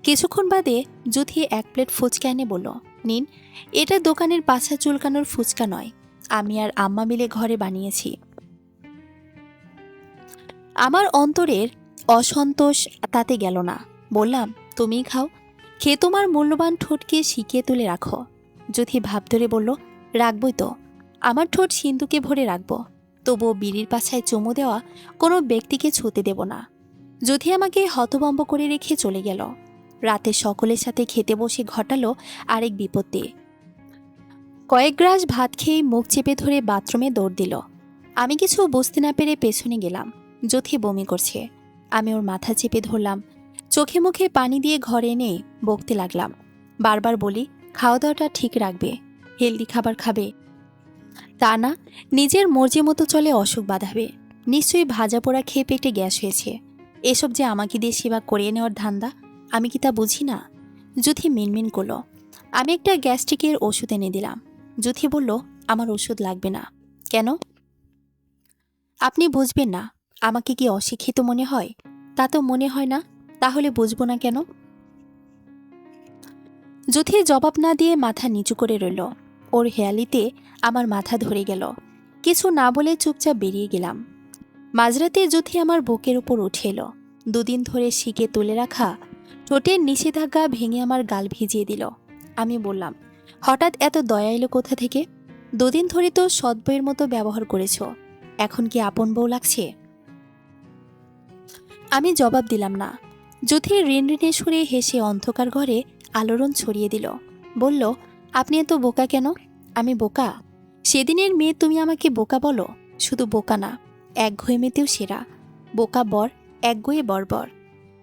কিছুক্ষণ বাদে যথি 1 প্লেট ফুচকা এনে বলল, নিন, এটা দোকানের পাছা চুলকানোর ফুচকা নয়, আমি আর আম্মা মিলে ঘরে বানিয়েছি। আমার অন্তরের অসন্তোষ তাতে গেল না। বললাম, তুমিই খাও, খেয়ে তোমার মূল্যবান ঠোঁটকে শিখিয়ে তুলে রাখো। যথি ভাব ধরে বলল, রাখবই তো, আমার ঠোঁট সিন্ধুকে ভরে রাখবো, তবুও বিড়ির পাছায় চুমু দেওয়া কোনো ব্যক্তিকে ছুঁতে দেব না। যথি আমাকে হতভম্ব করে রেখে চলে গেল। রাতে সকলের সাথে খেতে বসে ঘটালো আরেক বিপত্তি। কয়েক গ্রাস ভাত খেয়ে মুখ চেপে ধরে বাথরুমে দৌড় দিল। আমি কিছু বুঝতে না পেরে পেছনে গেলাম। যথি বমি করছে। আমি ওর মাথা চেপে ধরলাম, চোখে মুখে পানি দিয়ে ঘরে এনে বকতে লাগলাম। বারবার বলি, খাওয়া দাওয়াটা ঠিক রাখবে, হেলদি খাবার খাবে। তা না, নিজের মর্জি মতো চলে অসুখ বাঁধাবে। নিশ্চয়ই ভাজা পোড়া খেয়ে পেটে গ্যাস হয়েছে। এসব যে আমাকে দিয়ে সেবা করিয়ে নেওয়ার ধান্দা, আমি কি তা বুঝি না? যথি মিনমিন করল। আমি একটা গ্যাস্ট্রিকের ওষুধ এনে দিলাম। যথি বলল, আমার ওষুধ লাগবে না। কেন? আপনি বুঝবেন না? আমাকে কি অশিক্ষিত মনে হয়? তা তো মনে হয় না, তাহলে বুঝবো না কেন? যুথি জবাব না দিয়ে মাথা নিচু করে রইল। ওর হেয়ালিতে আমার মাথা ধরে গেল। কিছু না বলে চুপচাপ বেরিয়ে গেলাম। মাঝরাতে যুথি আমার বুকের উপর উঠে এলো। দুদিন ধরে শিকে তুলে রাখা ঠোঁটের নিষেধাজ্ঞা ভেঙে আমার গাল ভিজিয়ে দিল। আমি বললাম, হঠাৎ এত দয়া এলো কোথা থেকে? দুদিন ধরে তো সৎ বউয়ের মতো ব্যবহার করেছ, এখন কি আপন বউ লাগছে? আমি জবাব দিলাম না। যুথি ঋণঋণে সুরে হেসে অন্ধকার ঘরে আলোড়ন ছড়িয়ে দিল। বলল, আপনি এত বোকা কেন? আমি বোকা? সেদিনের মেয়ে তুমি আমাকে বোকা বলো? শুধু বোকা না, একঘেয়েমিতেও সেরা। বোকা বর, একগুঁয়ে বর্বর।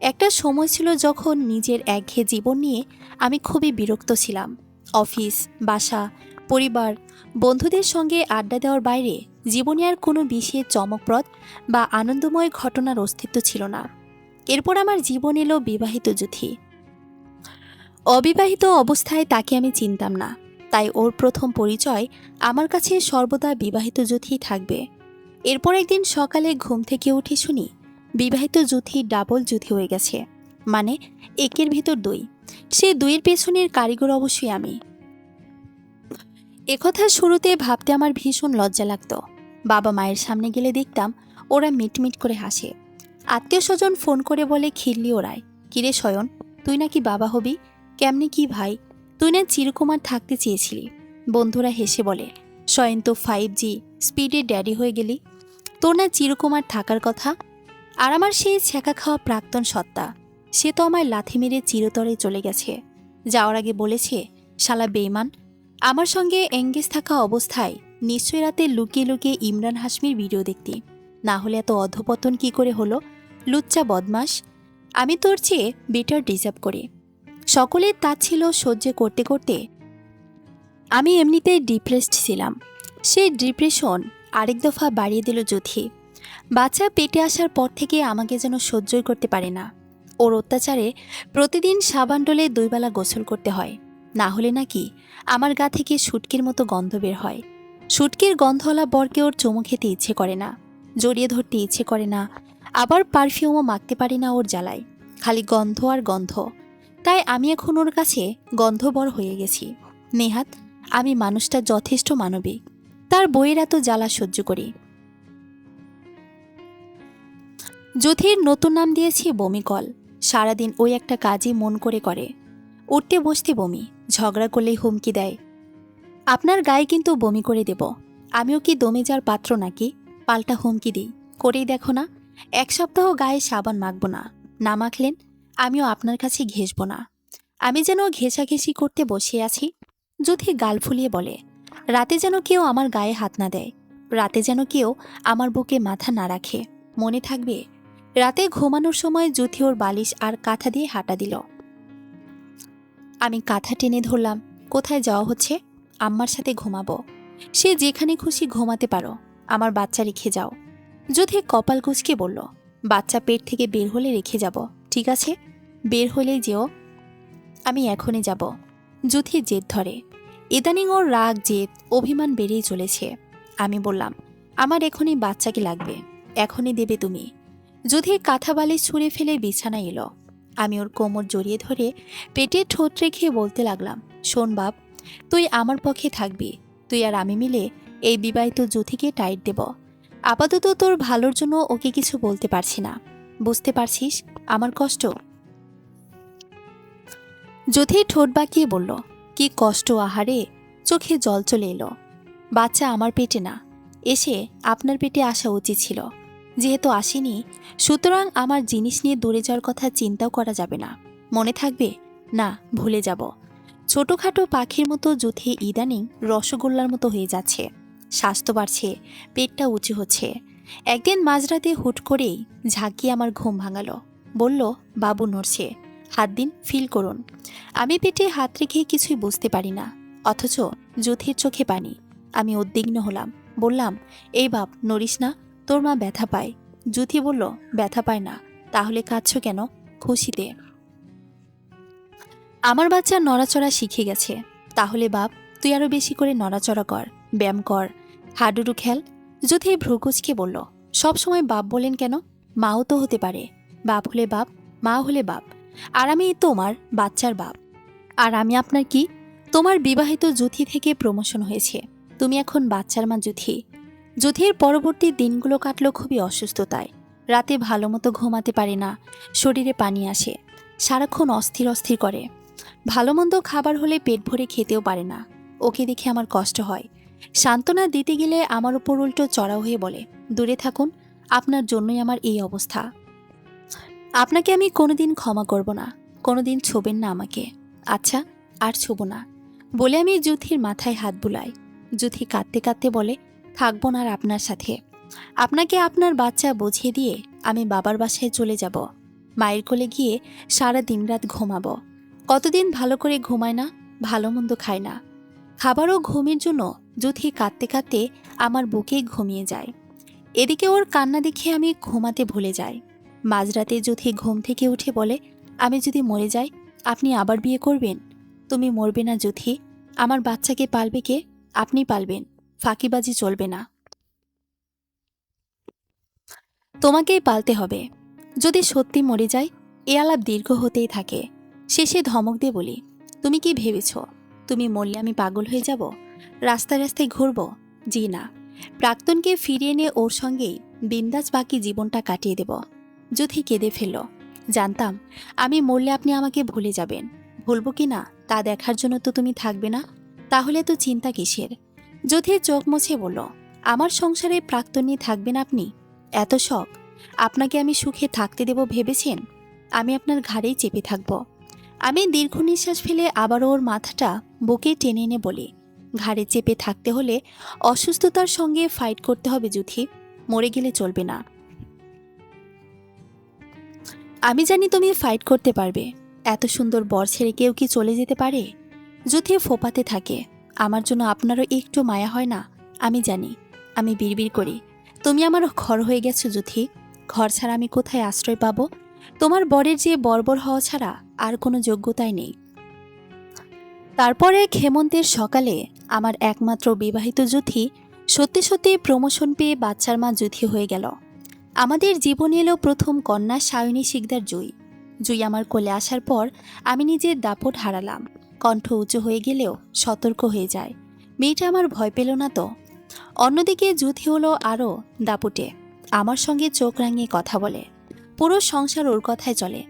একটা সময় ছিল যখন নিজের একঘেয়ে জীবন নিয়ে আমি খুবই বিরক্ত ছিলাম। অফিস, বাসা, পরিবার, বন্ধুদের সঙ্গে আড্ডা দেওয়ার বাইরে জীবনে আর কোনো বিশেষ চমকপ্রদ বা আনন্দময় ঘটনার অস্তিত্ব ছিল না। এরপর আমার জীবন এলো বিবাহিত যুথি। অবিবাহিত অবস্থায় তাকে আমি চিনতাম না, তাই ওর প্রথম পরিচয় আমার কাছে সর্বদা বিবাহিত যুথিই থাকবে। এরপর একদিন সকালে ঘুম থেকে উঠে শুনি বিবাহিত যুথি ডাবল যুথি হয়ে গেছে, মানে একের ভিতর দুই। সে দুইয়ের পেছনের কারিগর অবশ্যই আমি। একথা শুরুতে ভাবতে আমার ভীষণ লজ্জা লাগত। বাবা মায়ের সামনে গেলে দেখতাম ওরা মিটমিট করে হাসে। আত্মীয় স্বজন ফোন করে বলে খিল্লি ওরায়, কিরে শয়ন, তুই নাকি বাবা হবি? কেমনি কি ভাই, তুই না চিরকুমার থাকতে চেয়েছিলি? বন্ধুরা হেসে বলে, শয়ন তো 5G স্পিডে ড্যাডি হয়ে গেলি, তোর না চিরকুমার থাকার কথা। আর আমার সেই ছ্যাঁকা খাওয়া প্রাক্তন সত্তা, সে তো আমায় লাথি মেরে চিরতরে চলে গেছে। যাওয়ার আগে বলেছে, শালা বেইমান, আমার সঙ্গে এঙ্গেজ থাকা অবস্থায় নিশ্চয় রাতে লুকিয়ে লুকিয়ে ইমরান হাশমির ভিডিও দেখতি, না হলে এত অধপতন কি করে হলো? লুচ্চা বদমাস, আমি তোর চেয়ে বেটার ডিজার্ভ করি। সকলের তাচ্ছিল্য সহ্য করতে করতে আমি এমনিতেই ডিপ্রেসড ছিলাম। সেই ডিপ্রেশন আরেক দফা বাড়িয়ে দিল যুথি। বাচ্চা পেটে আসার পর থেকে আমাকে যেন সহ্যই করতে পারে না। ওর অত্যাচারে প্রতিদিন সাবান ডলে 2 বেলা গোসল করতে হয়, না হলে নাকি আমার গা থেকে শুটকির মতো গন্ধ বের হয়। শুটকির গন্ধওয়ালা বরকে ওর চুমু খেতে ইচ্ছে করে না, জড়িয়ে ধরতে ইচ্ছে করে না, আবার পারফিউমও মাখতে পারি না ওর জ্বালায়, খালি গন্ধ আর গন্ধ। তাই আমি এখন ওর কাছে গন্ধবর হয়ে গেছি। নেহাত আমি মানুষটা যথেষ্ট মানবিক, তার বইয়ের এত জ্বালা সহ্য করি। যুথির নতুন নাম দিয়েছি বমিকল। সারাদিন ওই একটা কাজই মন করে করে, উঠতে বসতে বমি, ঝগড়া করলেই হুমকি দেয়, আপনার গায়ে কিন্তু বমি করে দেব। আমিও কি দমে যার পাত্র নাকি? পাল্টা হুমকি দিই, করেই দেখো না, 1 সপ্তাহ গায়ে সাবান মাখবো না, না মাখলেন আমিও আপনার কাছে ঘেঁষব না। আমি যেন ঘেঁষাঘেঁষি করতে বসে আছি। যুথি গাল ফুলিয়ে বলে, রাতে যেন কেউ আমার গায়ে হাত না দেয়, রাতে যেন কেউ আমার বুকে মাথা না রাখে, মনে থাকবে? রাতে ঘুমানোর সময় যুথি ওর বালিশ আর কাঁথা দিয়ে হাঁটা দিল। আমি কাঁথা টেনে ধরলাম, কোথায় যাওয়া হচ্ছে? আম্মার সাথে ঘুমাবো। সে যেখানে খুশি ঘুমাতে পারো, আমার বাচ্চা রেখে যাও। যুথি কপাল কুঁচকে বলল, বাচ্চা পেট থেকে বের হলে রেখে যাব, ঠিক আছে? বের হলেই যেও। আমি এখনই যাব। যুথি জেদ ধরে। ইদানিং ওর রাগ, জেদ, অভিমান বেড়েই চলেছে। আমি বললাম, আমার এখনই বাচ্চাকে লাগবে, এখনই দেবে তুমি। যুথি কাঁথা বালিশ ছুঁড়ে ফেলে বিছানায় এলো। আমি ওর কোমর জড়িয়ে ধরে পেটে ঠোঁট রেখে বলতে লাগলাম, শোন বাপ, তুই আমার পক্ষে থাকবি, তুই আর আমি মিলে এই বিবাহিত যুথিকে টাইট দেব। আপাতত তোর ভালোর জন্য ওকে কিছু বলতে পারছি না, বুঝতে পারছিস আমার কষ্ট? যুথি ঠোঁট বাঁকিয়ে বলল, কি কষ্ট আহারে! চোখে জল চলে এলো। বাচ্চা আমার পেটে না, এসে আপনার পেটে আসা উচিত ছিল। যেহেতু আসেনি, সুতরাং আমার জিনিস নিয়ে দূরে যাওয়ার কথা চিন্তাও করা যাবে না। মনে থাকবে? না, ভুলে যাব। ছোটখাটো পাখির মতো যুথি ইদানিং রসগোল্লার মতো হয়ে যাচ্ছে, স্বাস্থ্য বাড়ছে, পেটটা উঁচু হচ্ছে। একদিন মাঝরাতে হুট করেই ঝাঁকিয়ে আমার ঘুম ভাঙালো, বলল, বাবু নড়ছে, হাত দিন, ফিল করুন। আমি পেটে হাত রেখে কিছুই বুঝতে পারি না, অথচ যুথির চোখে পানি। আমি উদ্বিগ্ন হলাম, বললাম, এই বাপ, নড়িস না, তোর মা ব্যথা পায়। যুথি বলল, ব্যথা পায় না, তাহলে কাঁদছ কেন? খুশিতে। আমার বাচ্চা নড়াচড়া শিখে গেছে, তাহলে বাপ তুই আরো বেশি করে নড়াচড়া কর, ব্যায়াম কর, হাডুডু খেল। যুথি ভ্রুকুচকে বলল, সব সময় বাপ বলেন কেন? মাও তো হতে পারে। বাপ হলে বাপ, মা হলে বাপ, আর আমি তোমার বাচ্চার বাপ। আর আমি আপনার কি? তোমার বিবাহিত জুথি থেকে প্রমোশন হয়েছে, তুমি এখন বাচ্চার মা জুথি। জুথির পরবর্তী দিনগুলো কাটলো খুবই অসুস্থতায়। রাতে ভালো মতো ঘুমাতে পারে না, শরীরে পানি আসে, সারাক্ষণ অস্থির অস্থির করে। ভালো মন্দ খাবার হলে পেট ভরে খেতেও পারে না। ওকে দেখে আমার কষ্ট হয়। সান্ত্বনা দিতে গেলে আমার উপর উল্টো চড়াও হয়ে বলে, দূরে থাকুন, আপনার জন্যই আমার এই অবস্থা। আপনাকে আমি কোনোদিন ক্ষমা করব না, কোনোদিন ছোবেন না আমাকে। আচ্ছা, আর ছোব না বলে আমি জুথির মাথায় হাত বুলাই। জুথি কাঁদতে কাঁদতে বলে, থাকবো না আর আপনার সাথে। আপনাকে আপনার বাচ্চা বুঝিয়ে দিয়ে আমি বাবার বাসায় চলে যাব। মায়ের কোলে গিয়ে সারা দিনরাত ঘুমাবো। কতদিন ভালো করে ঘুমায় না, ভালো মন্দ খায় না। খাবার ও ঘুমের জন্য জুথি কাঁদতে কাঁদতে আমার বুকেই ঘুমিয়ে যায়। এদিকে ওর কান্না দেখে আমি ঘুমাতে ভুলে যাই। মাঝরাতে জুথি ঘুম থেকে উঠে বলে, আমি যদি মরে যাই আপনি আবার বিয়ে করবেন? তুমি মরবে না জুথি, আমার বাচ্চাকে পালবে কে? আপনি পালবেন, ফাঁকিবাজি চলবে না, তোমাকেই পালতে হবে। যদি সত্যি মরে যায় এ আলাপ দীর্ঘ হতেই থাকে। শেষে ধমক দিয়ে বলি, তুমি কি ভেবেছ তুমি মরলে আমি পাগল হয়ে যাব, রাস্তায় রাস্তায় ঘুরব? জি না, প্রাক্তনকে ফিরিয়ে নিয়ে ওর সঙ্গেই বিন্দাস বাকি জীবনটা কাটিয়ে দেব। যুথি কেঁদে ফেলল। জানতাম আমি মরলে আপনি আমাকে ভুলে যাবেন। ভুলব কি না তা দেখার জন্য তো তুমি থাকবে না, তাহলে তো চিন্তা কিসের? যুথি চোখ মুছে বলল, আমার সংসারে প্রাক্তন নিয়ে থাকবেন আপনি? এত শখ? আপনাকে আমি সুখে থাকতে দেব ভেবেছেন? আমি আপনার ঘাড়েই চেপে থাকব। আমি দীর্ঘ নিঃশ্বাস ফেলে আবারও ওর মাথাটা বুকে টেনে এনে বলি, ঘাড়ে চেপে থাকতে হলে অসুস্থতার সঙ্গে ফাইট করতে হবে যুথি, মরে গেলে চলবে না। আমি জানি তুমি ফাইট করতে পারবে। এত সুন্দর বর ছেড়ে কেউ কি চলে যেতে পারে? যুথি ফোপাতে থাকে, আমার জন্য আপনারও একটু মায়া হয় না? আমি জানি। আমি বিড়বিড় করি, তুমি আমার ঘর হয়ে গেছো যুথি। ঘর ছাড়া আমি কোথায় আশ্রয় পাবো? তোমার বরের যে বর্বর হওয়া ছাড়া আর কোনো যোগ্যতাই নেই। তারপরে হেমন্তের সকালে আমার একমাত্র বিবাহিত যুথি সত্যি সত্যি প্রমোশন পেয়ে বাচ্চার মা যুথি হয়ে গেল। আমাদের জীবনে এলো প্রথম কন্যা সায়নী শিকদার জুই। জুই আমার কোলে আসার পর আমি নিজের দাপট হারালাম। কণ্ঠ উঁচু হয়ে গেলেও সতর্ক হয়ে যায়, মেয়েটা আমার ভয় পেল না তো। অন্যদিকে যুথি হলো আরও দাপুটে, আমার সঙ্গে চোখ রাঙিয়ে কথা বলে। পুরো সংসার ওর কথায় চলে।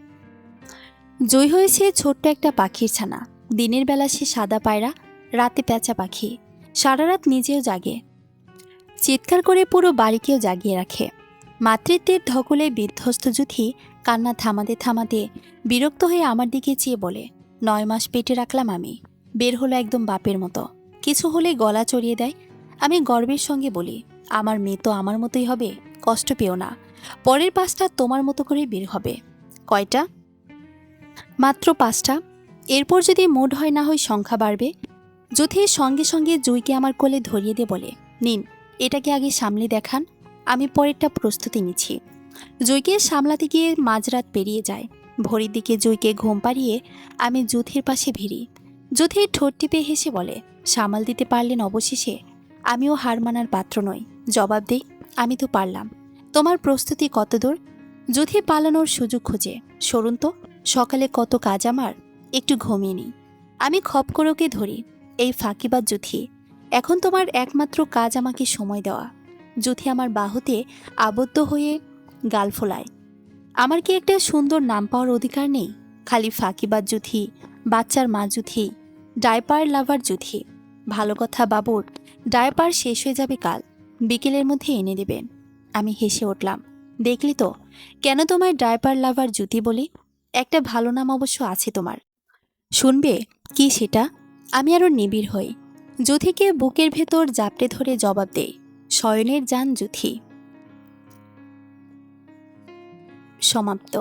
জুই হয়েছে ছোট্ট একটা পাখির ছানা। দিনের বেলা সে সাদা পায়রা, রাতে পেঁচা পাখি। সারা রাত নিজেও জাগে, চিৎকার করে পুরো বাড়িকেও জাগিয়ে রাখে। মাতৃত্বের ধকলে বিধ্বস্ত যুথি কান্না থামাতে থামাতে বিরক্ত হয়ে আমার দিকে চেয়ে বলে, 9 মাস পেটে রাখলাম আমি, বের হলো একদম বাপের মতো। কিছু হলে গলা চড়িয়ে দেয়। আমি গর্বের সঙ্গে বলি, আমার মেয়ে তো আমার মতোই হবে, কষ্ট পেও না। পরের 5টা তোমার মতো করে বের হবে। কয়টা? মাত্র 5টা। এরপর যদি মুড হয় না হয় সংখ্যা বাড়বে। যুথির সঙ্গে সঙ্গে জুইকে আমার কোলে ধরিয়ে দিয়ে বলে, নিন, এটাকে আগে সামলে দেখান, আমি পরেরটা প্রস্তুতি নিচ্ছি। জুইকে সামলাতে গিয়ে মাঝরাত পেরিয়ে যায়। ভোরের দিকে জুইকে ঘুম পাড়িয়ে আমি যুথির পাশে ভিড়ি। যুথির ঠোঁট টিপে হেসে বলে, সামাল দিতে পারলেন অবশেষে। আমিও হার মানার পাত্র নই। জবাব দেই, আমি তো পারলাম। তোমার প্রস্তুতি কতদূর? যুথি পালানোর সুযোগ খোঁজে। সরুন তো, সকালে কত কাজ আমার, একটু ঘুমিয়ে নিই। আমি খপ করে ওকে ধরি, এই ফাঁকিবাজ যুথি, এখন তোমার একমাত্র কাজ আমাকে সময় দেওয়া। যুথি আমার বাহুতে আবদ্ধ হয়ে গাল ফোলায়। আমার কি একটা সুন্দর নাম পাওয়ার অধিকার নেই? খালি ফাঁকিবাজ যুথি, বাচ্চার মা যুথি, ডায়পার লাভার যুথি। ভালো কথা বাবুর, ডায়পার শেষ হয়ে যাবে কাল, বিকেলের মধ্যে এনে দেবেন। আমি হেসে উঠলাম, দেখলি তো কেন তোমায় ডায়পার লাভার যুথি বলি? একটা ভালো নাম অবশ্য আছে তোমার। শুনবে কি সেটা? আমি আরও নিবিড় হই। যুথিকে বুকের ভেতর জাপটে ধরে জবাব দেই, শয়নের জান যুথি। সমাপ্ত।